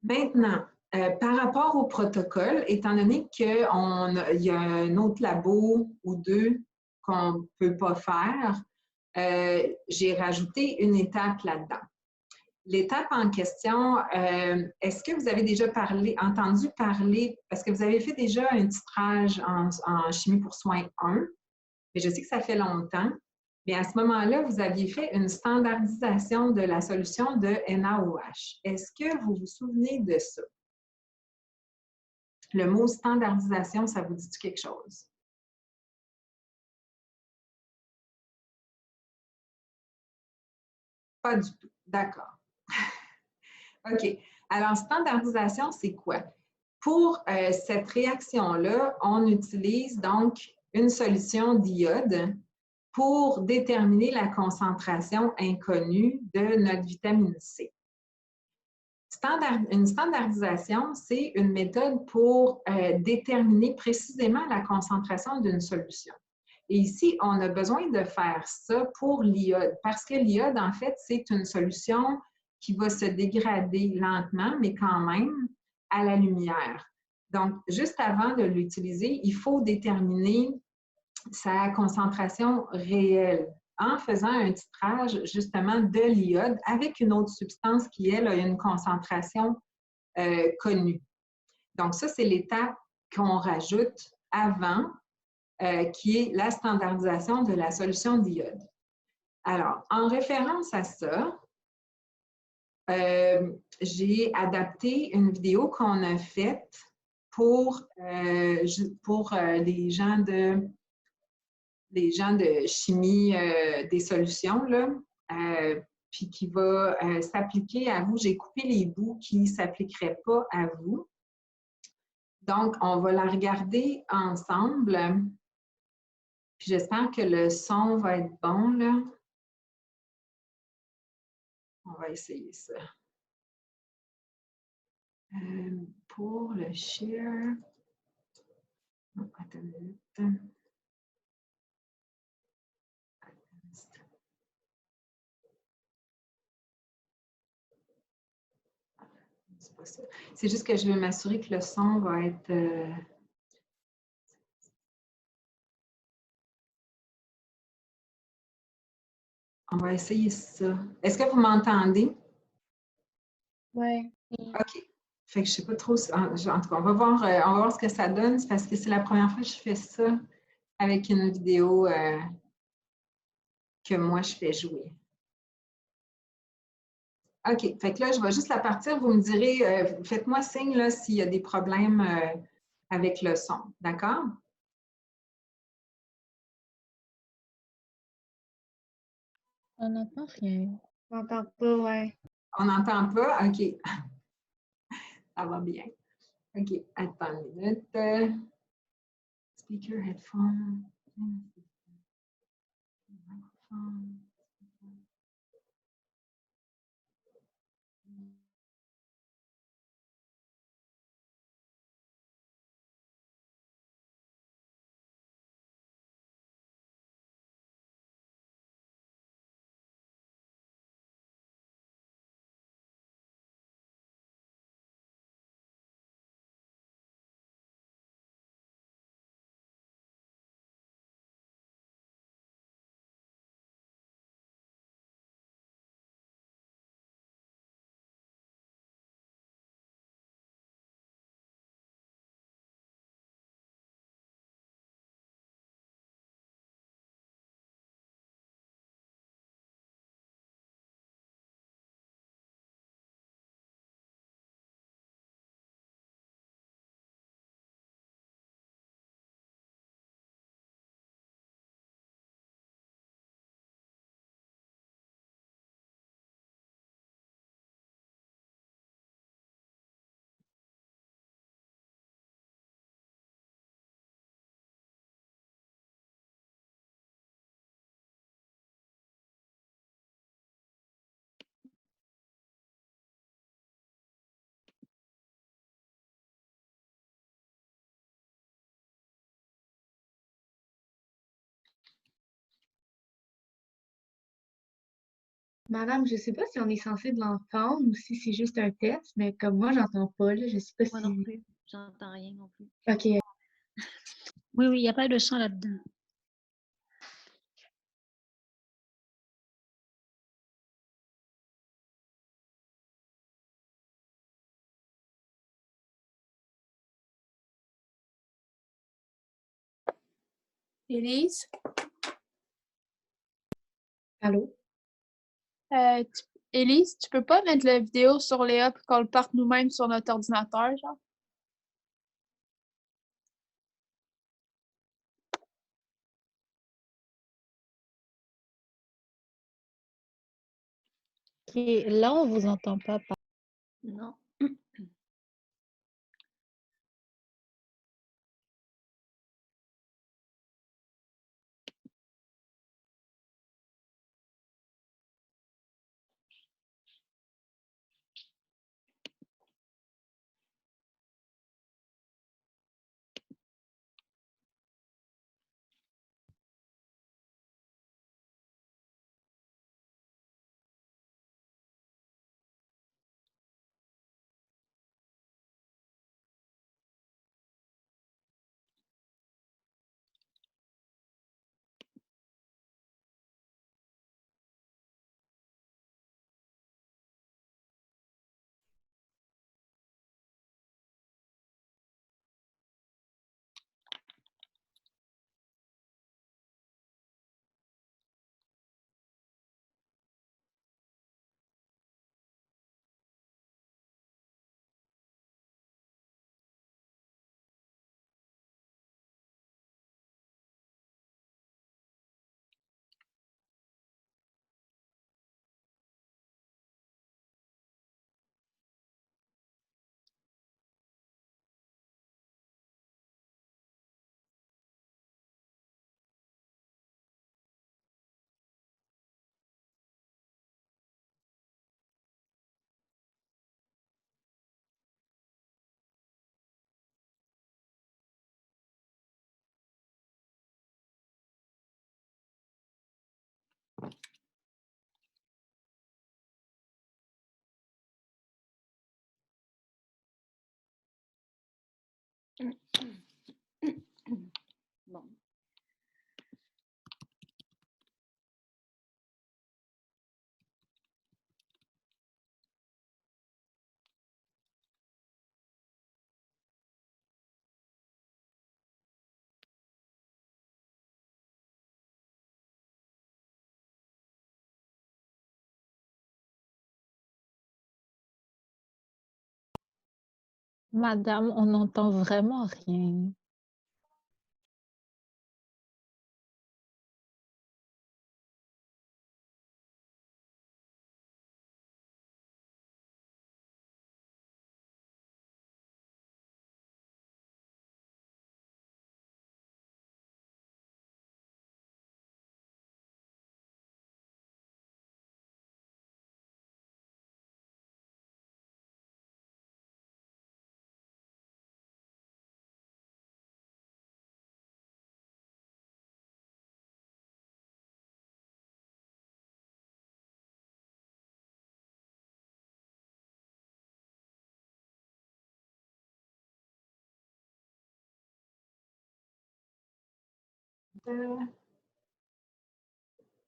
Maintenant, par rapport au protocole, étant donné qu'il y a un autre labo ou deux qu'on ne peut pas faire, j'ai rajouté une étape là-dedans. L'étape en question, est-ce que vous avez déjà entendu parler, parce que vous avez fait déjà un titrage en chimie pour soins 1, mais je sais que ça fait longtemps, mais à ce moment-là, vous aviez fait une standardisation de la solution de NaOH. Est-ce que vous vous souvenez de ça? Le mot standardisation, ça vous dit quelque chose? Pas du tout. D'accord. OK. Alors, standardisation, c'est quoi? Pour cette réaction-là, on utilise donc une solution d'iode pour déterminer la concentration inconnue de notre vitamine C. Une standardisation, c'est une méthode pour déterminer précisément la concentration d'une solution. Et ici, on a besoin de faire ça pour l'iode, parce que l'iode, en fait, c'est une solution qui va se dégrader lentement, mais quand même à la lumière. Donc, juste avant de l'utiliser, il faut déterminer sa concentration réelle en faisant un titrage justement de l'iode avec une autre substance qui, elle, a une concentration connue. Donc, ça, c'est l'étape qu'on rajoute avant, qui est la standardisation de la solution d'iode. Alors, en référence à ça, j'ai adapté une vidéo qu'on a faite pour les gens de chimie des solutions, là, puis qui va s'appliquer à vous. J'ai coupé les bouts qui ne s'appliqueraient pas à vous. Donc, on va la regarder ensemble. Puis j'espère que le son va être bon, là. On va essayer ça. Pour le share... Oh, attends une minute. C'est pas ça. C'est juste que je vais m'assurer que le son va être... On va essayer ça. Est-ce que vous m'entendez? Oui. OK. Fait que je ne sais pas trop... En tout cas, on va voir ce que ça donne. C'est parce que c'est la première fois que je fais ça avec une vidéo que moi, je fais jouer. OK. Fait que là, je vais juste la partir. Vous me direz, faites-moi signe là s'il y a des problèmes avec le son. D'accord? On n'entend rien. On n'entend pas, ouais. On n'entend pas? OK. Ça va bien. OK. Attends une minute. Speaker, headphone. Microphone. Madame, je sais pas si on est censé de l'entendre ou si c'est juste un test, mais comme moi, j'entends pas, là, je sais pas Moi non si... plus. J'entends rien non plus. OK. Oui, oui, il n'y a pas de chant là-dedans. Élise, Allô? Élise, tu peux pas mettre la vidéo sur Léa puis qu'on le parte nous-mêmes sur notre ordinateur, genre? OK, là, on vous entend pas. Non. Bon. Madame, on n'entend vraiment rien.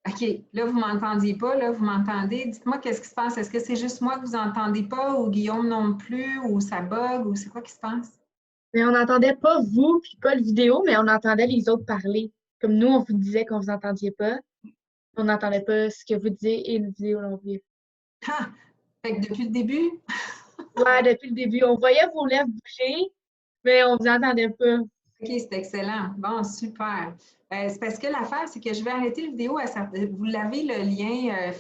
OK, là, vous ne m'entendiez pas, là, vous m'entendez. Dites-moi qu'est-ce qui se passe. Est-ce que c'est juste moi que vous n'entendez pas ou Guillaume non plus ou ça bug ou c'est quoi qui se passe? Mais on n'entendait pas vous puis pas le vidéo, mais on entendait les autres parler. Comme nous, on vous disait qu'on vous entendiez pas. On n'entendait pas ce que vous disiez et le vidéo non plus. Ah! Fait que depuis le début? Ouais, depuis le début, on voyait vos lèvres bouger, mais on vous entendait pas. OK, c'est excellent. Bon, super. C'est parce que l'affaire, c'est que je vais arrêter la vidéo. Vous l'avez le lien,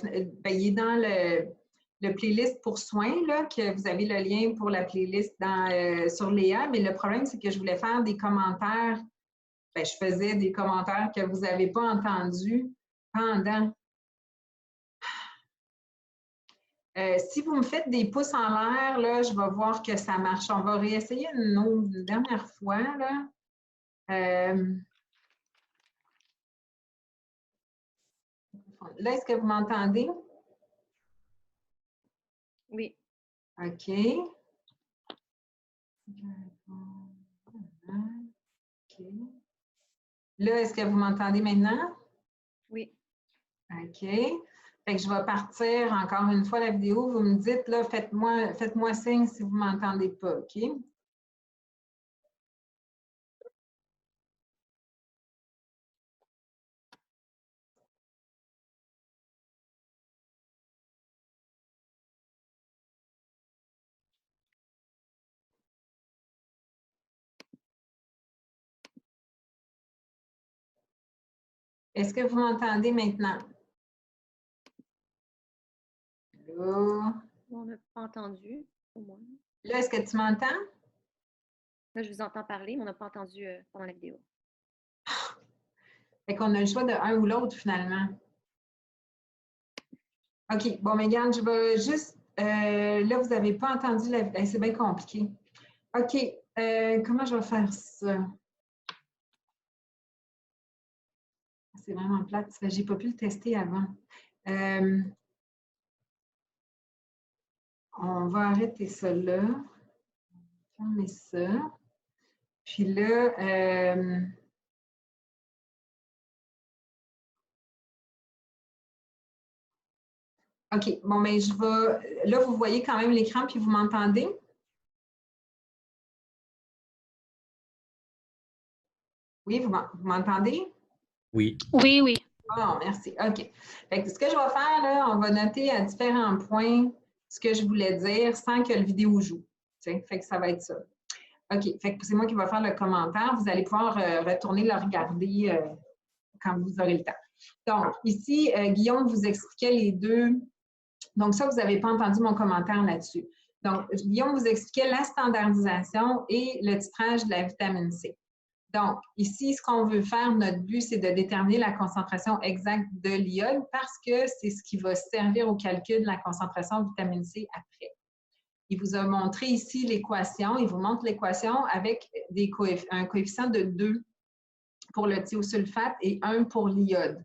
ben, il est dans le playlist pour soins, là, que vous avez le lien pour la playlist sur Léa. Mais le problème, c'est que je voulais faire des commentaires. Ben, je faisais des commentaires que vous n'avez pas entendus pendant. Si vous me faites des pouces en l'air, là, je vais voir que ça marche. On va réessayer une dernière fois, là. Là, est-ce que vous m'entendez? Oui. OK. OK. Là, est-ce que vous m'entendez maintenant? Oui. OK. Fait que je vais partir encore une fois la vidéo. Vous me dites, là, faites-moi signe si vous ne m'entendez pas, OK? Est-ce que vous m'entendez maintenant? Allô? On n'a pas entendu, au moins. Là, est-ce que tu m'entends? Là, je vous entends parler, mais on n'a pas entendu pendant la vidéo. Fait qu'on a le choix de un ou l'autre, finalement. OK. Bon, mais regarde, je vais juste... là, vous n'avez pas entendu la... c'est bien compliqué. OK. Comment je vais faire ça? C'est vraiment plate. Je n'ai pas pu le tester avant. On va arrêter ça là. Fermer ça. Puis là... OK. Bon, mais je vais... Là, vous voyez quand même l'écran, puis vous m'entendez? Oui, vous m'entendez? Oui. Oui, oui. Bon, merci. OK. Fait que ce que je vais faire, là, on va noter à différents points ce que je voulais dire sans que la vidéo joue. Fait que ça va être ça. OK. Fait que c'est moi qui vais faire le commentaire. Vous allez pouvoir retourner le regarder quand vous aurez le temps. Donc, ici, Guillaume vous expliquait les deux. Donc, ça, vous n'avez pas entendu mon commentaire là-dessus. Donc, Guillaume vous expliquait la standardisation et le titrage de la vitamine C. Donc, ici, ce qu'on veut faire, notre but, c'est de déterminer la concentration exacte de l'iode parce que c'est ce qui va servir au calcul de la concentration de vitamine C après. Il vous a montré ici l'équation. Il vous montre l'équation avec un coefficient de 2 pour le thiosulfate et 1 pour l'iode.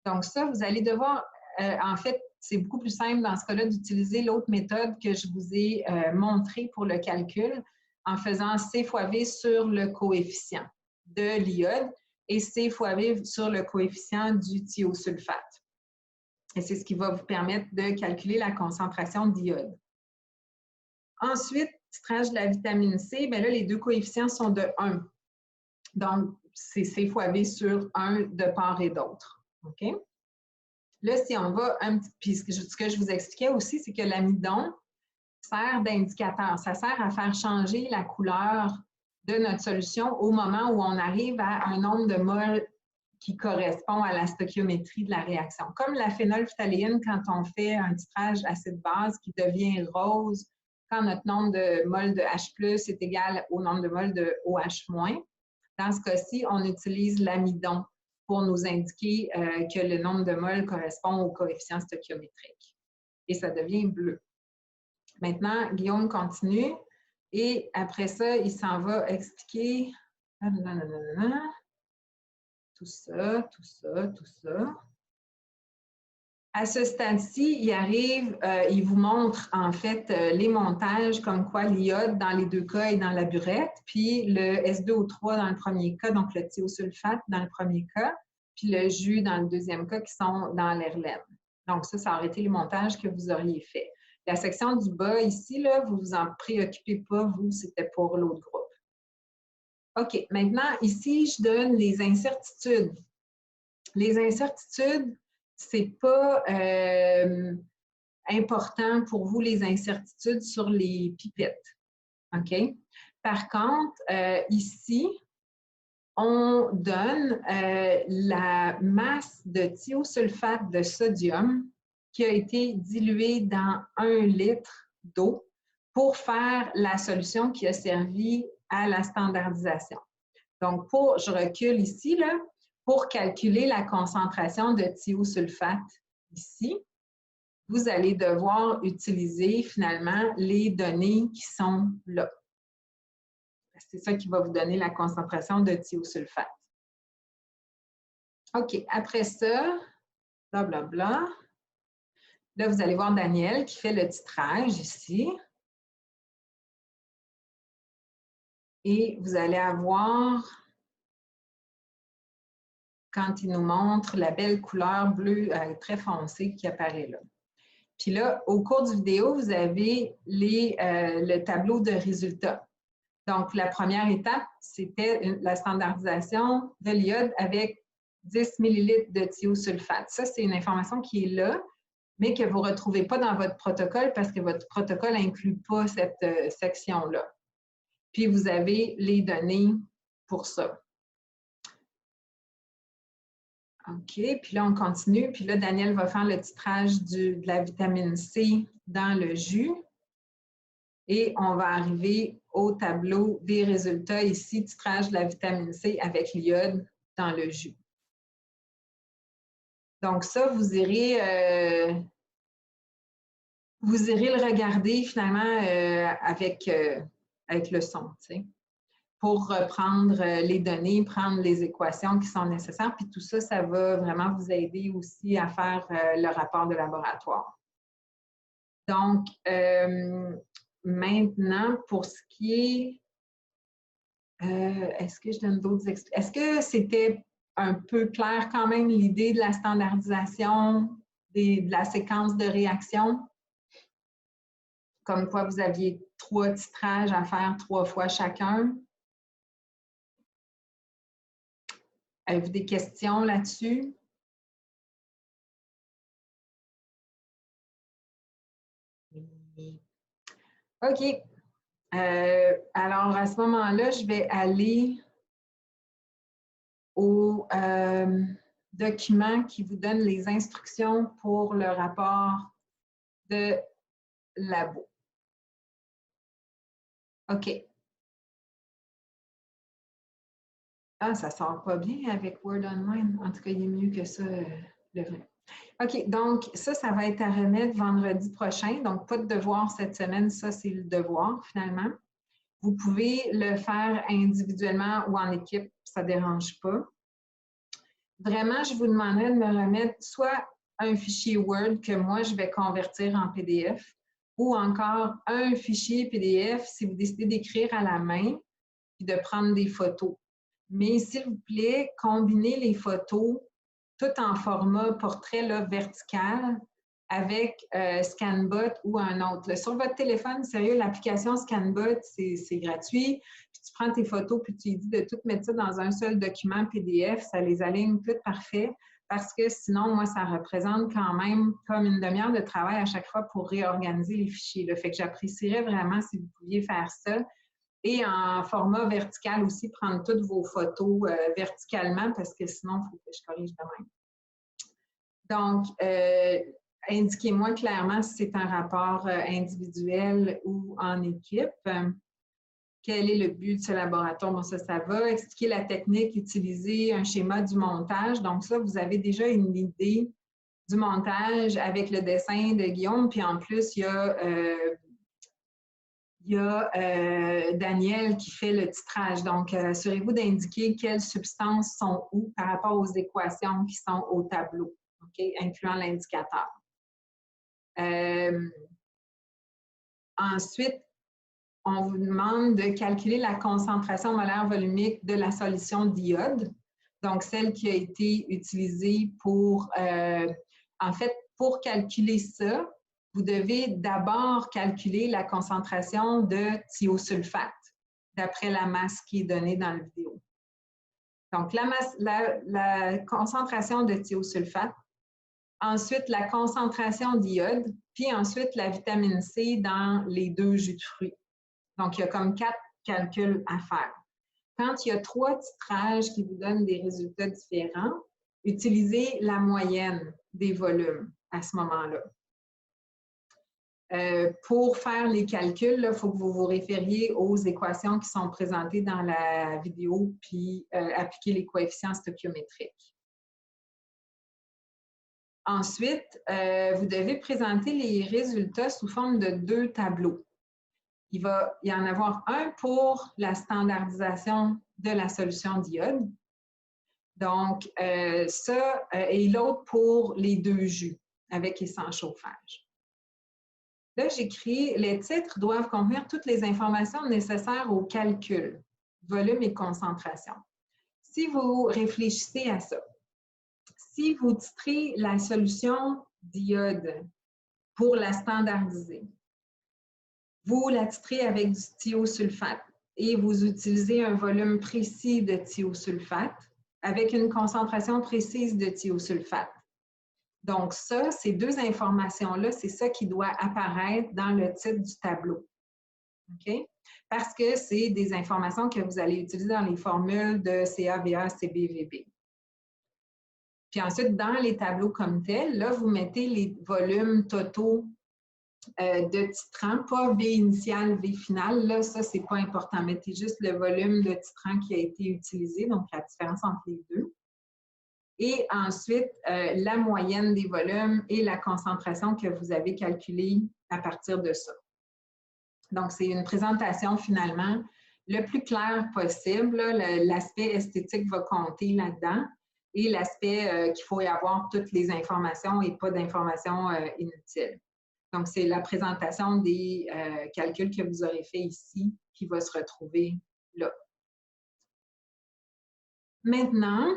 Donc, ça, vous allez devoir, en fait, c'est beaucoup plus simple dans ce cas-là d'utiliser l'autre méthode que je vous ai montrée pour le calcul en faisant C fois V sur le coefficient de l'iode et C fois V sur le coefficient du thiosulfate. Et c'est ce qui va vous permettre de calculer la concentration d'iode. Ensuite, titrage de la vitamine C, bien là, les deux coefficients sont de 1. Donc, c'est C fois V sur 1 de part et d'autre. OK? Là, si on va un petit... Puis ce que je vous expliquais aussi, c'est que l'amidon sert d'indicateur. Ça sert à faire changer la couleur de notre solution au moment où on arrive à un nombre de moles qui correspond à la stoichiométrie de la réaction. Comme la phénolphtaléine, quand on fait un titrage acide-base qui devient rose, quand notre nombre de moles de H+, est égal au nombre de moles de OH-. Dans ce cas-ci, on utilise l'amidon pour nous indiquer que le nombre de moles correspond au coefficient stoichiométrique. Et ça devient bleu. Maintenant, Guillaume continue et après ça, il s'en va expliquer tout ça, tout ça, tout ça. À ce stade-ci, il arrive, il vous montre en fait les montages comme quoi l'iode dans les deux cas est dans la burette, puis le S2O3 dans le premier cas, donc le thiosulfate dans le premier cas, puis le jus dans le deuxième cas qui sont dans l'Erlène. Donc ça aurait été les montages que vous auriez fait. La section du bas ici, là, vous ne vous en préoccupez pas, vous, c'était pour l'autre groupe. OK, maintenant, ici, je donne les incertitudes. Les incertitudes, ce n'est pas important pour vous, les incertitudes sur les pipettes. OK? Par contre, ici, on donne la masse de thiosulfate de sodium qui a été diluée dans 1 litre d'eau pour faire la solution qui a servi à la standardisation. Donc, je recule ici, là, pour calculer la concentration de thiosulfate ici, vous allez devoir utiliser finalement les données qui sont là. C'est ça qui va vous donner la concentration de thiosulfate. OK, après ça, blablabla. Là, vous allez voir Daniel qui fait le titrage ici. Et vous allez avoir, quand il nous montre la belle couleur bleue très foncée qui apparaît là. Puis là, au cours du vidéo, vous avez le tableau de résultats. Donc, la première étape, c'était la standardisation de l'iode avec 10 ml de thiosulfate. Ça, c'est une information qui est là, mais que vous ne retrouvez pas dans votre protocole parce que votre protocole n'inclut pas cette section-là. Puis, vous avez les données pour ça. OK, puis là, on continue. Puis là, Daniel va faire le titrage de la vitamine C dans le jus. Et on va arriver au tableau des résultats ici, titrage de la vitamine C avec l'iode dans le jus. Donc ça, vous irez le regarder finalement avec le son, tu sais, pour reprendre les données, prendre les équations qui sont nécessaires. Puis tout ça, ça va vraiment vous aider aussi à faire le rapport de laboratoire. Donc, maintenant, pour ce qui est... est-ce que je donne d'autres explications? Est-ce que c'était un peu clair quand même l'idée de la standardisation de la séquence de réaction? Comme quoi vous aviez 3 titrages à faire 3 fois chacun? Avez-vous des questions là-dessus? OK. Alors, à ce moment-là, je vais aller au document qui vous donne les instructions pour le rapport de labo. OK. Ah, ça ne sort pas bien avec Word Online. En tout cas, il est mieux que ça, le vrai. OK, donc ça va être à remettre vendredi prochain. Donc, pas de devoir cette semaine. Ça, c'est le devoir, finalement. Vous pouvez le faire individuellement ou en équipe, ça ne dérange pas. Vraiment, je vous demanderais de me remettre soit un fichier Word que moi, je vais convertir en PDF ou encore un fichier PDF si vous décidez d'écrire à la main et de prendre des photos. Mais s'il vous plaît, combinez les photos tout en format portrait là, vertical avec ScanBot ou un autre. Là, sur votre téléphone, sérieux, l'application ScanBot, c'est gratuit. Puis tu prends tes photos puis tu dis de tout mettre ça dans un seul document PDF. Ça les aligne tout parfait parce que sinon, moi, ça représente quand même comme une demi-heure de travail à chaque fois pour réorganiser les fichiers. Là. Fait que j'apprécierais vraiment si vous pouviez faire ça. Et en format vertical aussi, prendre toutes vos photos verticalement parce que sinon, il faut que je corrige de même. Donc, indiquez-moi clairement si c'est un rapport individuel ou en équipe. Quel est le but de ce laboratoire? Bon, ça va. Expliquer la technique, utiliser un schéma du montage. Donc, ça, vous avez déjà une idée du montage avec le dessin de Guillaume. Puis en plus, il y a Daniel qui fait le titrage. Donc, assurez-vous d'indiquer quelles substances sont où par rapport aux équations qui sont au tableau, okay, incluant l'indicateur. Ensuite, on vous demande de calculer la concentration molaire volumique de la solution d'iode, donc celle qui a été utilisée pour, en fait, pour calculer ça, vous devez d'abord calculer la concentration de thiosulfate d'après la masse qui est donnée dans la vidéo. Donc, la concentration de thiosulfate, ensuite la concentration d'iode, puis ensuite la vitamine C dans les 2 jus de fruits. Donc, il y a comme 4 calculs à faire. Quand il y a 3 titrages qui vous donnent des résultats différents, utilisez la moyenne des volumes à ce moment-là. Pour faire les calculs, il faut que vous vous référiez aux équations qui sont présentées dans la vidéo, puis appliquer les coefficients stoichiométriques. Ensuite, vous devez présenter les résultats sous forme de 2 tableaux. Il va y en avoir un pour la standardisation de la solution d'iode. Donc, ça, et l'autre pour les 2 jus. avec et sans chauffage. Là, j'écris « Les titres doivent contenir toutes les informations nécessaires au calcul, volume et concentration. » Si vous réfléchissez à ça, si vous titrez la solution d'iode pour la standardiser, vous la titrez avec du thiosulfate et vous utilisez un volume précis de thiosulfate avec une concentration précise de thiosulfate. Donc ça, ces deux informations-là, c'est ça qui doit apparaître dans le titre du tableau. OK? Parce que c'est des informations que vous allez utiliser dans les formules de CA, VA, CB, VB. Puis ensuite, dans les tableaux comme tels, là, vous mettez les volumes totaux de titrant, pas V initial, V final. Là, ça, c'est pas important. Mettez juste le volume de titrant qui a été utilisé, donc la différence entre les deux. Et ensuite, la moyenne des volumes et la concentration que vous avez calculée à partir de ça. Donc, c'est une présentation finalement le plus clair possible. L'aspect esthétique va compter là-dedans et l'aspect qu'il faut y avoir toutes les informations et pas d'informations inutiles. Donc, c'est la présentation des calculs que vous aurez fait ici qui va se retrouver là. Maintenant,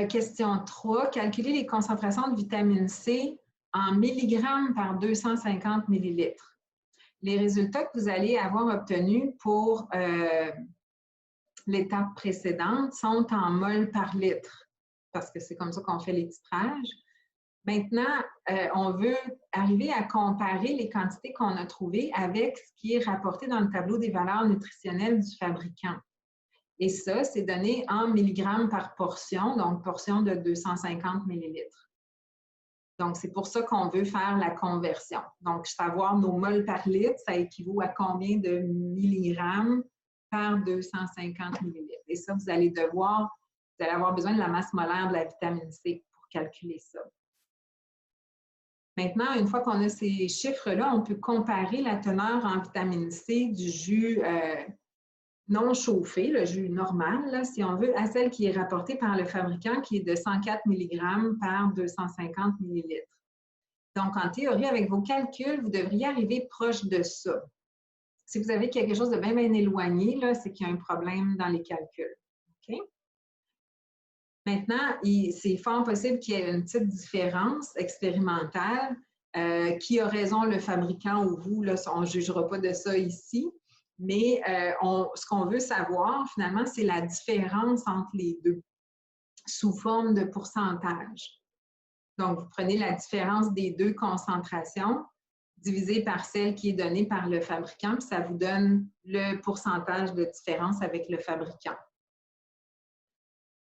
question 3, calculer les concentrations de vitamine C en milligrammes par 250 millilitres. Les résultats que vous allez avoir obtenus pour l'étape précédente sont en mol par litre, parce que c'est comme ça qu'on fait les titrages. Maintenant, on veut arriver à comparer les quantités qu'on a trouvées avec ce qui est rapporté dans le tableau des valeurs nutritionnelles du fabricant. Et ça, c'est donné en milligrammes par portion, donc portion de 250 millilitres. Donc, c'est pour ça qu'on veut faire la conversion. Donc, savoir nos moles par litre, ça équivaut à combien de milligrammes par 250 millilitres. Et ça, vous allez avoir besoin de la masse molaire de la vitamine C pour calculer ça. Maintenant, une fois qu'on a ces chiffres-là, on peut comparer la teneur en vitamine C du jus non chauffé, le jus normal, là, si on veut, à celle qui est rapportée par le fabricant, qui est de 104 mg par 250 ml. Donc, en théorie, avec vos calculs, vous devriez arriver proche de ça. Si vous avez quelque chose de bien éloigné, c'est qu'il y a un problème dans les calculs. Okay? Maintenant, c'est fort possible qu'il y ait une petite différence expérimentale. Qui a raison, le fabricant ou vous, là, on ne jugera pas de ça ici. Mais ce qu'on veut savoir, finalement, c'est la différence entre les deux, sous forme de pourcentage. Donc, vous prenez la différence des deux concentrations, divisé par celle qui est donnée par le fabricant, puis ça vous donne le pourcentage de différence avec le fabricant.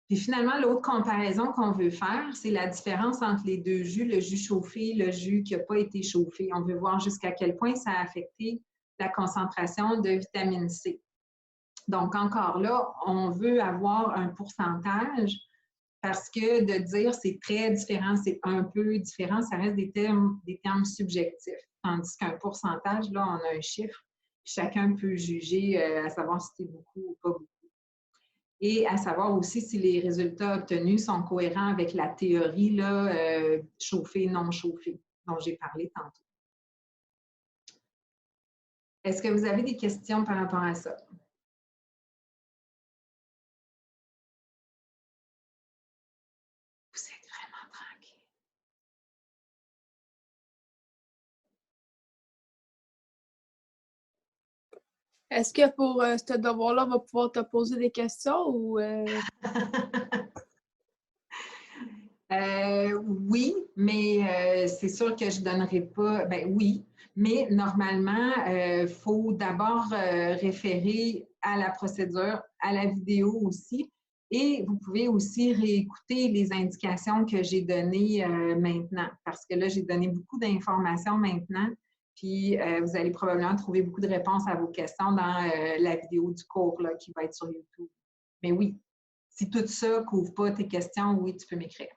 Puis finalement, l'autre comparaison qu'on veut faire, c'est la différence entre les deux jus, le jus chauffé, le jus qui n'a pas été chauffé. On veut voir jusqu'à quel point ça a affecté la concentration de vitamine C. Donc, encore là, on veut avoir un pourcentage parce que de dire c'est très différent, c'est un peu différent, ça reste des termes subjectifs. Tandis qu'un pourcentage, là, on a un chiffre, chacun peut juger à savoir si c'est beaucoup ou pas beaucoup. Et à savoir aussi si les résultats obtenus sont cohérents avec la théorie là, chauffée, non chauffée, dont j'ai parlé tantôt. Est-ce que vous avez des questions par rapport à ça? Vous êtes vraiment tranquille. Est-ce que pour ce devoir-là, on va pouvoir te poser des questions ou... Oui, mais c'est sûr que je ne donnerai pas... Ben oui, mais normalement, il faut d'abord référer à la procédure, à la vidéo aussi, et vous pouvez aussi réécouter les indications que j'ai données maintenant, parce que là, j'ai donné beaucoup d'informations maintenant, puis vous allez probablement trouver beaucoup de réponses à vos questions dans la vidéo du cours là, qui va être sur YouTube. Mais oui, si tout ça ne couvre pas tes questions, oui, tu peux m'écrire.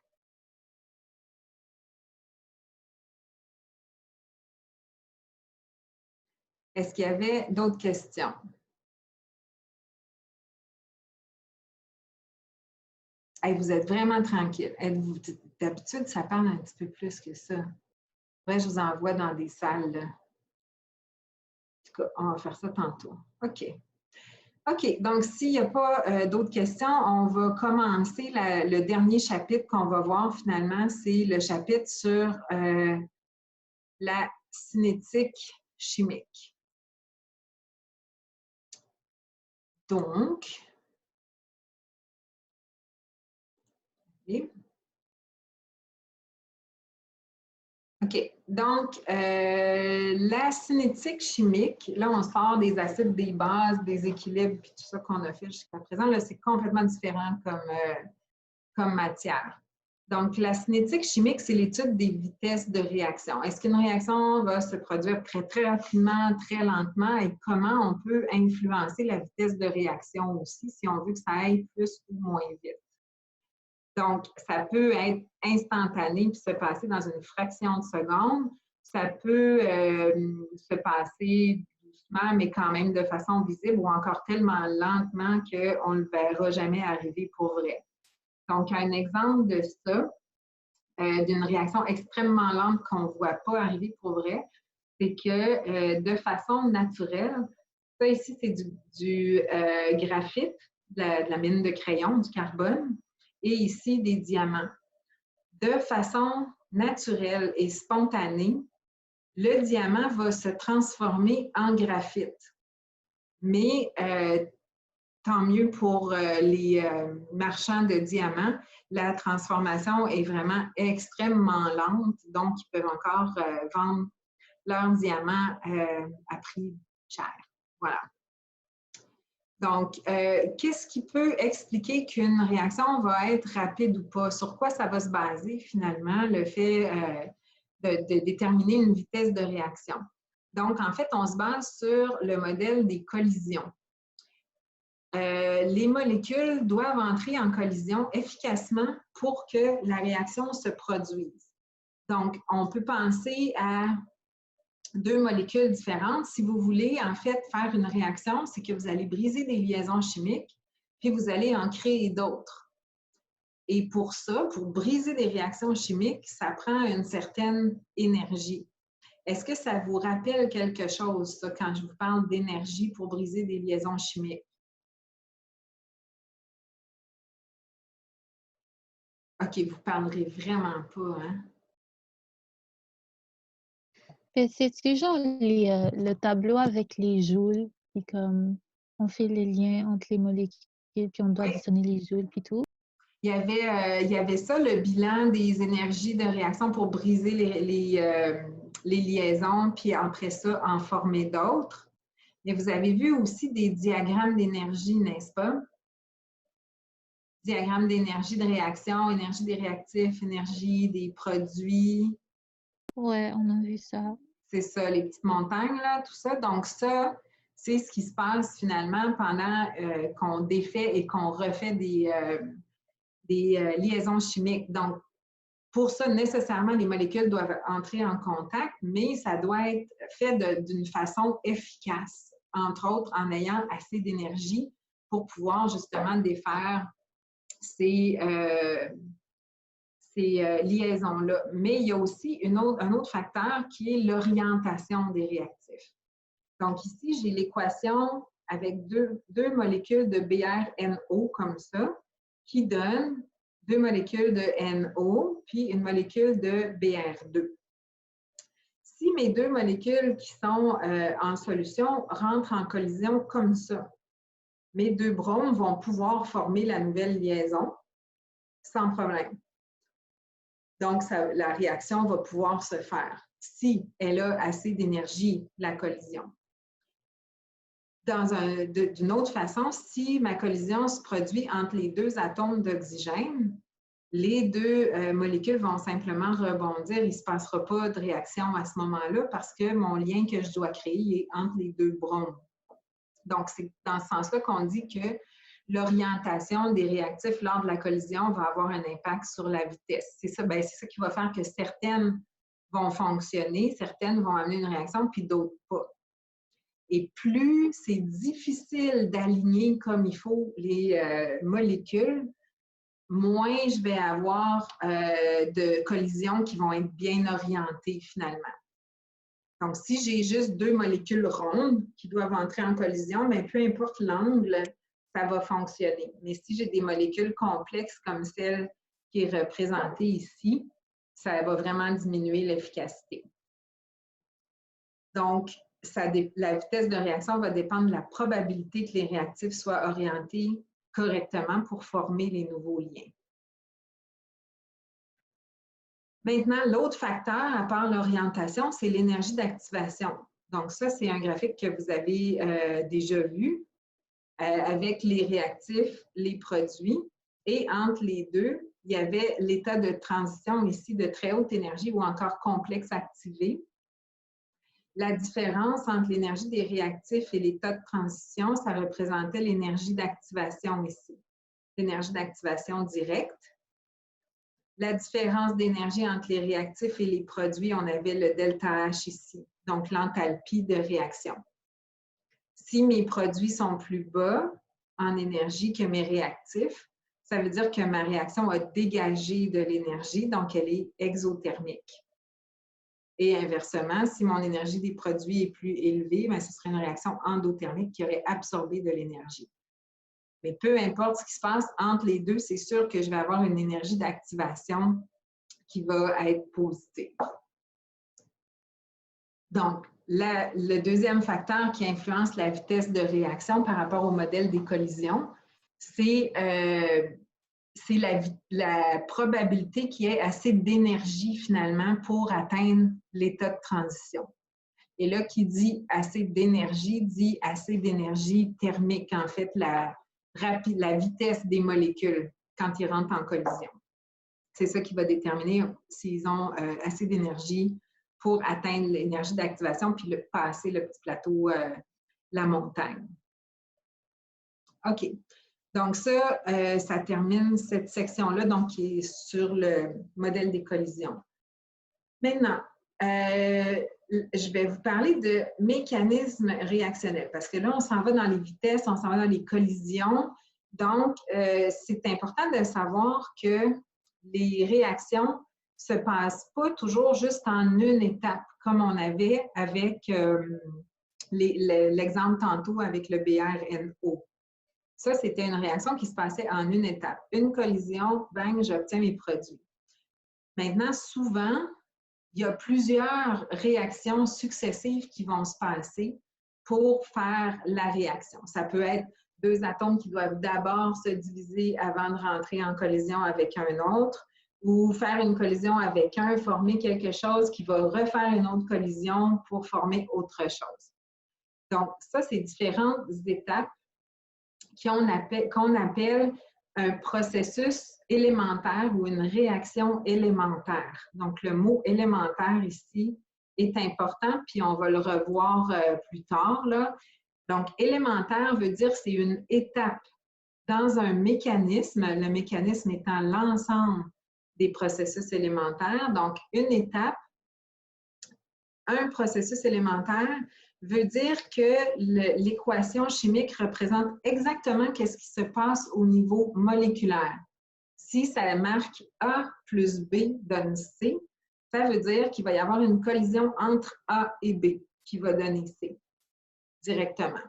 Est-ce qu'il y avait d'autres questions? Hey, vous êtes vraiment tranquille. D'habitude, ça parle un petit peu plus que ça. Ouais, je vous envoie dans des salles, là. En tout cas, on va faire ça tantôt. OK. OK, donc s'il n'y a pas d'autres questions, on va commencer le dernier chapitre qu'on va voir finalement, c'est le chapitre sur la cinétique chimique. Donc, OK. Donc, la cinétique chimique, là, on sort des acides, des bases, des équilibres, puis tout ça qu'on a fait jusqu'à présent. Là, c'est complètement différent comme matière. Donc, la cinétique chimique, c'est l'étude des vitesses de réaction. Est-ce qu'une réaction va se produire très, très rapidement, très lentement, et comment on peut influencer la vitesse de réaction aussi si on veut que ça aille plus ou moins vite? Donc, ça peut être instantané puis se passer dans une fraction de seconde. Ça peut se passer doucement, mais quand même de façon visible ou encore tellement lentement qu'on ne le verra jamais arriver pour vrai. Donc, un exemple de ça, d'une réaction extrêmement lente qu'on ne voit pas arriver pour vrai, c'est que de façon naturelle, ça ici, c'est du graphite, de la mine de crayon, du carbone, et ici, des diamants. De façon naturelle et spontanée, le diamant va se transformer en graphite. Mais tant mieux pour les marchands de diamants, la transformation est vraiment extrêmement lente, donc ils peuvent encore vendre leurs diamants à prix cher. Voilà. Donc, qu'est-ce qui peut expliquer qu'une réaction va être rapide ou pas? Sur quoi ça va se baser finalement, le fait de déterminer une vitesse de réaction? Donc, en fait, on se base sur le modèle des collisions. Les molécules doivent entrer en collision efficacement pour que la réaction se produise. Donc, on peut penser à deux molécules différentes. Si vous voulez, en fait, faire une réaction, c'est que vous allez briser des liaisons chimiques, puis vous allez en créer d'autres. Et pour ça, pour briser des réactions chimiques, ça prend une certaine énergie. Est-ce que ça vous rappelle quelque chose, ça, quand je vous parle d'énergie pour briser des liaisons chimiques? OK, vous ne parlerez vraiment pas, hein? C'est genre le tableau avec les joules, puis comme on fait les liens entre les molécules, puis on doit additionner les joules, puis tout. Il y avait ça, le bilan des énergies de réaction pour briser les liaisons, puis après ça, en former d'autres. Mais vous avez vu aussi des diagrammes d'énergie, n'est-ce pas? Diagrammes d'énergie de réaction, énergie des réactifs, énergie des produits. Ouais, on a vu ça. C'est ça, les petites montagnes, là, tout ça. Donc ça, c'est ce qui se passe finalement pendant qu'on défait et qu'on refait des liaisons chimiques. Donc, pour ça, nécessairement, les molécules doivent entrer en contact, mais ça doit être fait d'une façon efficace, entre autres en ayant assez d'énergie pour pouvoir justement défaire ces liaisons-là. Mais il y a aussi un autre facteur qui est l'orientation des réactifs. Donc ici, j'ai l'équation avec deux molécules de BrNO comme ça, qui donne deux molécules de NO, puis une molécule de Br2. Si mes deux molécules qui sont en solution rentrent en collision comme ça, mes deux bromes vont pouvoir former la nouvelle liaison sans problème. Donc, la réaction va pouvoir se faire si elle a assez d'énergie, la collision. D'une autre façon, si ma collision se produit entre les deux atomes d'oxygène, les deux molécules vont simplement rebondir. Il ne se passera pas de réaction à ce moment-là parce que mon lien que je dois créer est entre les deux bromes. Donc, c'est dans ce sens-là qu'on dit que l'orientation des réactifs lors de la collision va avoir un impact sur la vitesse. C'est ça qui va faire que certaines vont fonctionner, certaines vont amener une réaction, puis d'autres pas. Et plus c'est difficile d'aligner comme il faut les molécules, moins je vais avoir de collisions qui vont être bien orientées finalement. Donc, si j'ai juste 2 molécules rondes qui doivent entrer en collision, bien, peu importe l'angle, ça va fonctionner. Mais si j'ai des molécules complexes comme celle qui est représentée ici, ça va vraiment diminuer l'efficacité. Donc, la vitesse de réaction va dépendre de la probabilité que les réactifs soient orientés correctement pour former les nouveaux liens. Maintenant, l'autre facteur, à part l'orientation, c'est l'énergie d'activation. Donc, ça, c'est un graphique que vous avez déjà vu avec les réactifs, les produits. Et entre les deux, il y avait l'état de transition ici de très haute énergie ou encore complexe activé. La différence entre l'énergie des réactifs et l'état de transition, ça représentait l'énergie d'activation ici. L'énergie d'activation directe. La différence d'énergie entre les réactifs et les produits, on avait le delta H ici, donc l'enthalpie de réaction. Si mes produits sont plus bas en énergie que mes réactifs, ça veut dire que ma réaction a dégagé de l'énergie, donc elle est exothermique. Et inversement, si mon énergie des produits est plus élevée, bien, ce serait une réaction endothermique qui aurait absorbé de l'énergie. Mais peu importe ce qui se passe entre les deux, c'est sûr que je vais avoir une énergie d'activation qui va être positive. Donc, le deuxième facteur qui influence la vitesse de réaction par rapport au modèle des collisions, c'est la probabilité qu'il y ait assez d'énergie finalement pour atteindre l'état de transition. Et là, qui dit assez d'énergie, dit assez d'énergie thermique, en fait, la vitesse des molécules quand ils rentrent en collision. C'est ça qui va déterminer s'ils ont assez d'énergie pour atteindre l'énergie d'activation puis passer le petit plateau, la montagne. OK. Donc ça, ça termine cette section-là, donc qui est sur le modèle des collisions. Maintenant, je vais vous parler de mécanismes réactionnels parce que là, on s'en va dans les vitesses, on s'en va dans les collisions. Donc, c'est important de savoir que les réactions ne se passent pas toujours juste en une étape, comme on avait avec l'exemple tantôt avec le BRNO. Ça, c'était une réaction qui se passait en une étape. Une collision, bang, j'obtiens mes produits. Maintenant, souvent, il y a plusieurs réactions successives qui vont se passer pour faire la réaction. Ça peut être 2 atomes qui doivent d'abord se diviser avant de rentrer en collision avec un autre, ou faire une collision avec un, former quelque chose qui va refaire une autre collision pour former autre chose. Donc, ça, c'est différentes étapes qu'on appelle un processus élémentaire ou une réaction élémentaire. Donc, le mot élémentaire ici est important, puis on va le revoir plus tard, là. Donc, élémentaire veut dire que c'est une étape dans un mécanisme, le mécanisme étant l'ensemble des processus élémentaires. Donc, une étape, un processus élémentaire veut dire que l'équation chimique représente exactement ce qui se passe au niveau moléculaire. Si ça marque A plus B donne C, ça veut dire qu'il va y avoir une collision entre A et B qui va donner C directement.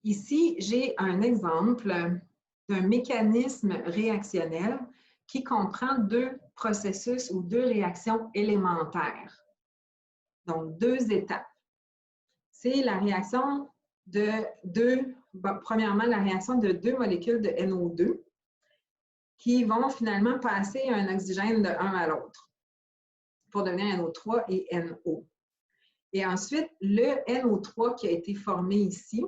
Ici, j'ai un exemple d'un mécanisme réactionnel qui comprend 2 processus ou 2 réactions élémentaires. Donc, 2 étapes. C'est la réaction de premièrement, la réaction de 2 molécules de NO2 qui vont finalement passer un oxygène de un à l'autre pour devenir NO3 et NO. Et ensuite, le NO3 qui a été formé ici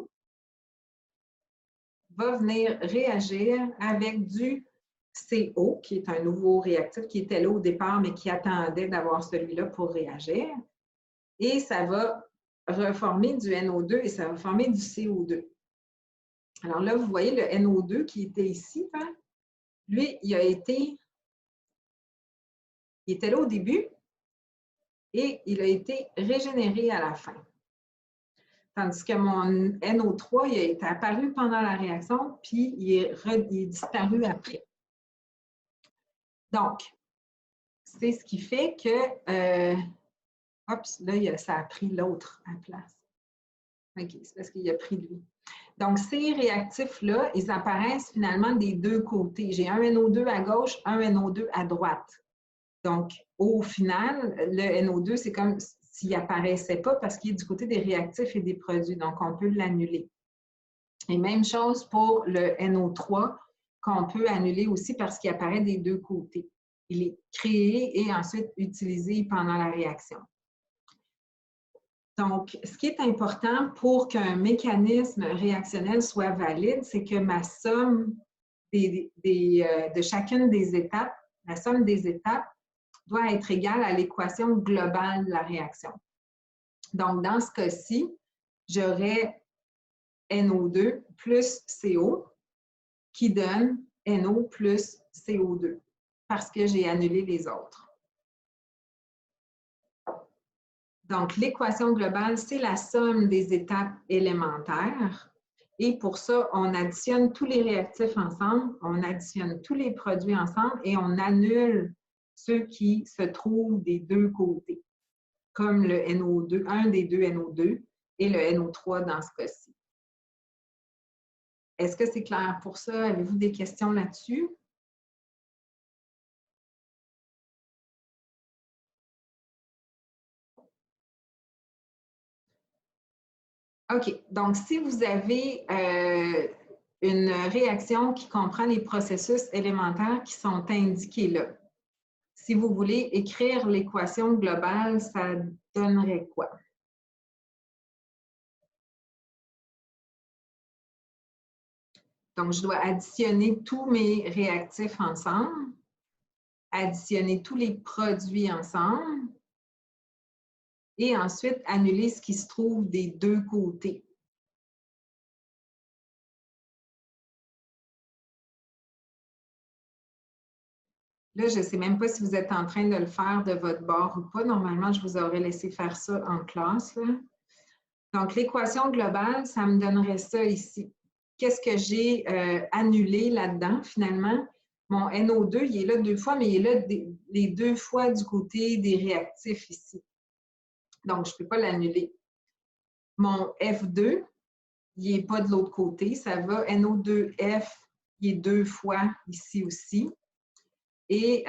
va venir réagir avec du CO, qui est un nouveau réactif qui était là au départ, mais qui attendait d'avoir celui-là pour réagir. Et ça va reformer du NO2 et ça va former du CO2. Alors là, vous voyez le NO2 qui était ici, hein? Lui, il était là au début et il a été régénéré à la fin. Tandis que mon NO3, il est apparu pendant la réaction, puis il est disparu après. Donc, c'est ce qui fait que... oups, là, ça a pris l'autre à la place. OK, c'est parce qu'il a pris lui. Donc, ces réactifs-là, ils apparaissent finalement des deux côtés. J'ai un NO2 à gauche, un NO2 à droite. Donc, au final, le NO2, c'est comme s'il n'apparaissait pas parce qu'il est du côté des réactifs et des produits. Donc, on peut l'annuler. Et même chose pour le NO3, qu'on peut annuler aussi parce qu'il apparaît des deux côtés. Il est créé et ensuite utilisé pendant la réaction. Donc, ce qui est important pour qu'un mécanisme réactionnel soit valide, c'est que ma somme de chacune des étapes, la somme des étapes doit être égale à l'équation globale de la réaction. Donc, dans ce cas-ci, j'aurais NO2 plus CO qui donne NO plus CO2 parce que j'ai annulé les autres. Donc, l'équation globale, c'est la somme des étapes élémentaires. Et pour ça, on additionne tous les réactifs ensemble, on additionne tous les produits ensemble et on annule ceux qui se trouvent des deux côtés, comme le NO2, un des deux NO2 et le NO3 dans ce cas-ci. Est-ce que c'est clair pour ça? Avez-vous des questions là-dessus? OK. Donc, si vous avez une réaction qui comprend les processus élémentaires qui sont indiqués là, si vous voulez écrire l'équation globale, ça donnerait quoi? Donc, je dois additionner tous mes réactifs ensemble, additionner tous les produits ensemble, et ensuite annuler ce qui se trouve des deux côtés. Là, je ne sais même pas si vous êtes en train de le faire de votre bord ou pas. Normalement, je vous aurais laissé faire ça en classe, là. Donc, l'équation globale, ça me donnerait ça ici. Qu'est-ce que j'ai annulé là-dedans, finalement? Mon NO2, il est là deux fois, mais il est là les deux fois du côté des réactifs ici. Donc, je ne peux pas l'annuler. Mon F2, il n'est pas de l'autre côté. Ça va. NO2F, il est deux fois ici aussi. Et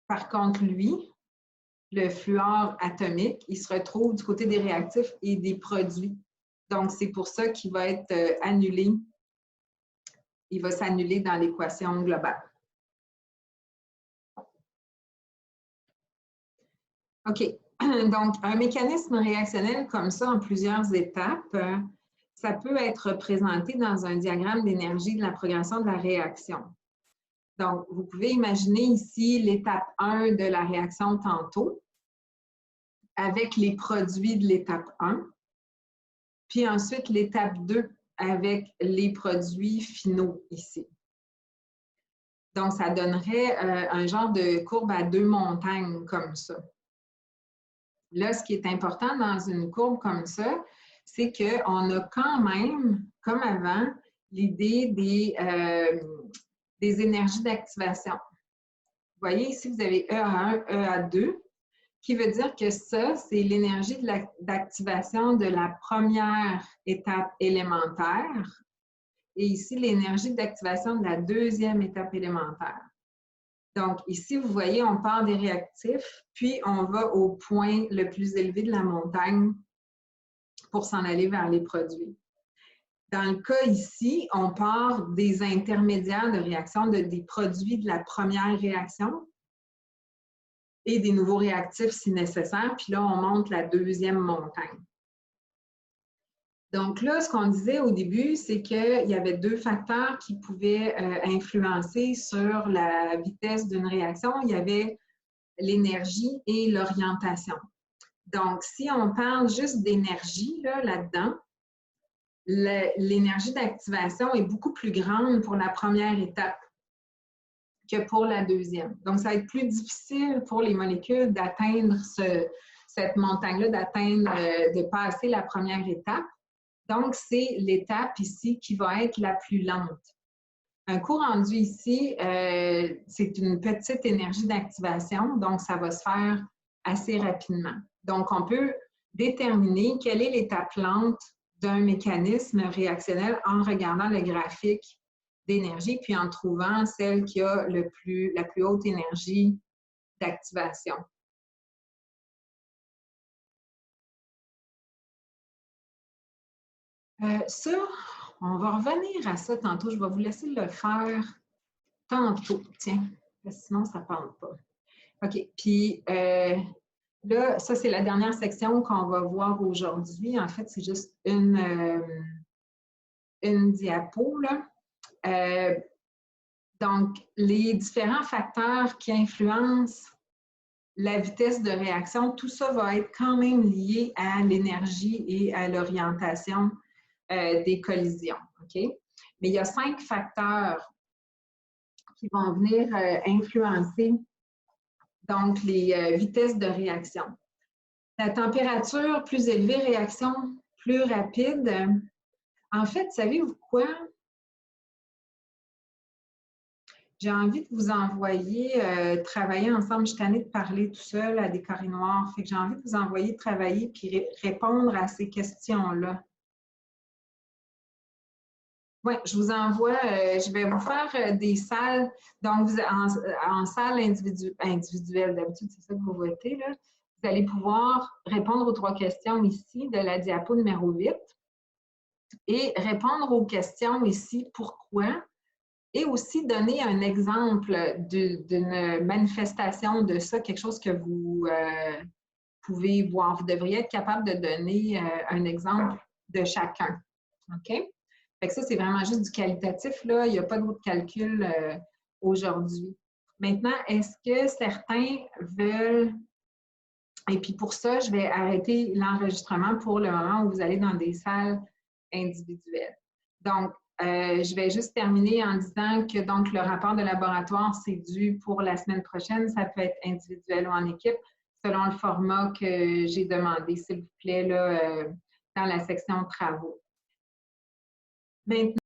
par contre, lui, le fluor atomique, il se retrouve du côté des réactifs et des produits. Donc, c'est pour ça qu'il va être annulé. Il va s'annuler dans l'équation globale. OK. Donc, un mécanisme réactionnel comme ça, en plusieurs étapes, ça peut être représenté dans un diagramme d'énergie de la progression de la réaction. Donc, vous pouvez imaginer ici l'étape 1 de la réaction tantôt, avec les produits de l'étape 1, puis ensuite l'étape 2 avec les produits finaux ici. Donc, ça donnerait un genre de courbe à deux montagnes comme ça. Là, ce qui est important dans une courbe comme ça, c'est qu'on a quand même, comme avant, l'idée des énergies d'activation. Vous voyez ici, vous avez EA1, EA2, qui veut dire que ça, c'est l'énergie d'activation de la première étape élémentaire. Et ici, l'énergie d'activation de la deuxième étape élémentaire. Donc, ici, vous voyez, on part des réactifs, puis on va au point le plus élevé de la montagne pour s'en aller vers les produits. Dans le cas ici, on part des intermédiaires de réaction, des produits de la première réaction et des nouveaux réactifs si nécessaire, puis là, on monte la deuxième montagne. Donc là, ce qu'on disait au début, c'est qu'il y avait deux facteurs qui pouvaient influencer sur la vitesse d'une réaction. Il y avait l'énergie et l'orientation. Donc, si on parle juste d'énergie là-dedans, l'énergie d'activation est beaucoup plus grande pour la première étape que pour la deuxième. Donc, ça va être plus difficile pour les molécules d'atteindre ce cette montagne-là d'atteindre, de passer la première étape. Donc, c'est l'étape ici qui va être la plus lente. Un coup rendu ici, c'est une petite énergie d'activation, donc ça va se faire assez rapidement. Donc, on peut déterminer quelle est l'étape lente d'un mécanisme réactionnel en regardant le graphique d'énergie, puis en trouvant celle qui a la plus haute énergie d'activation. Ça, on va revenir à ça tantôt. Je vais vous laisser le faire tantôt. Tiens, parce que sinon, ça ne parle pas. OK. Puis là, ça, c'est la dernière section qu'on va voir aujourd'hui. En fait, c'est juste une diapo, là. Donc, les différents facteurs qui influencent la vitesse de réaction, tout ça va être quand même lié à l'énergie et à l'orientation des collisions. OK? Mais il y a 5 facteurs qui vont venir influencer donc les vitesses de réaction. La température plus élevée, réaction plus rapide. En fait, savez-vous quoi? J'ai envie de vous envoyer travailler ensemble. Je suis tannée de parler tout seul à des carrés noirs. Fait que j'ai envie de vous envoyer travailler puis répondre à ces questions-là. Oui, je vous envoie, je vais vous faire des salles, donc en salle individuelle, d'habitude c'est ça que vous votez, là. Vous allez pouvoir répondre aux 3 questions ici de la diapo numéro 8 et répondre aux questions ici, pourquoi, et aussi donner un exemple d'une manifestation de ça, quelque chose que vous pouvez voir. Vous devriez être capable de donner un exemple de chacun. OK? Fait que ça, c'est vraiment juste du qualitatif, là. Il n'y a pas d'autres calculs aujourd'hui. Maintenant, est-ce que certains veulent... Et puis pour ça, je vais arrêter l'enregistrement pour le moment où vous allez dans des salles individuelles. Donc, je vais juste terminer en disant que donc, le rapport de laboratoire, c'est dû pour la semaine prochaine. Ça peut être individuel ou en équipe, selon le format que j'ai demandé, s'il vous plaît, là, dans la section travaux. Maintenant,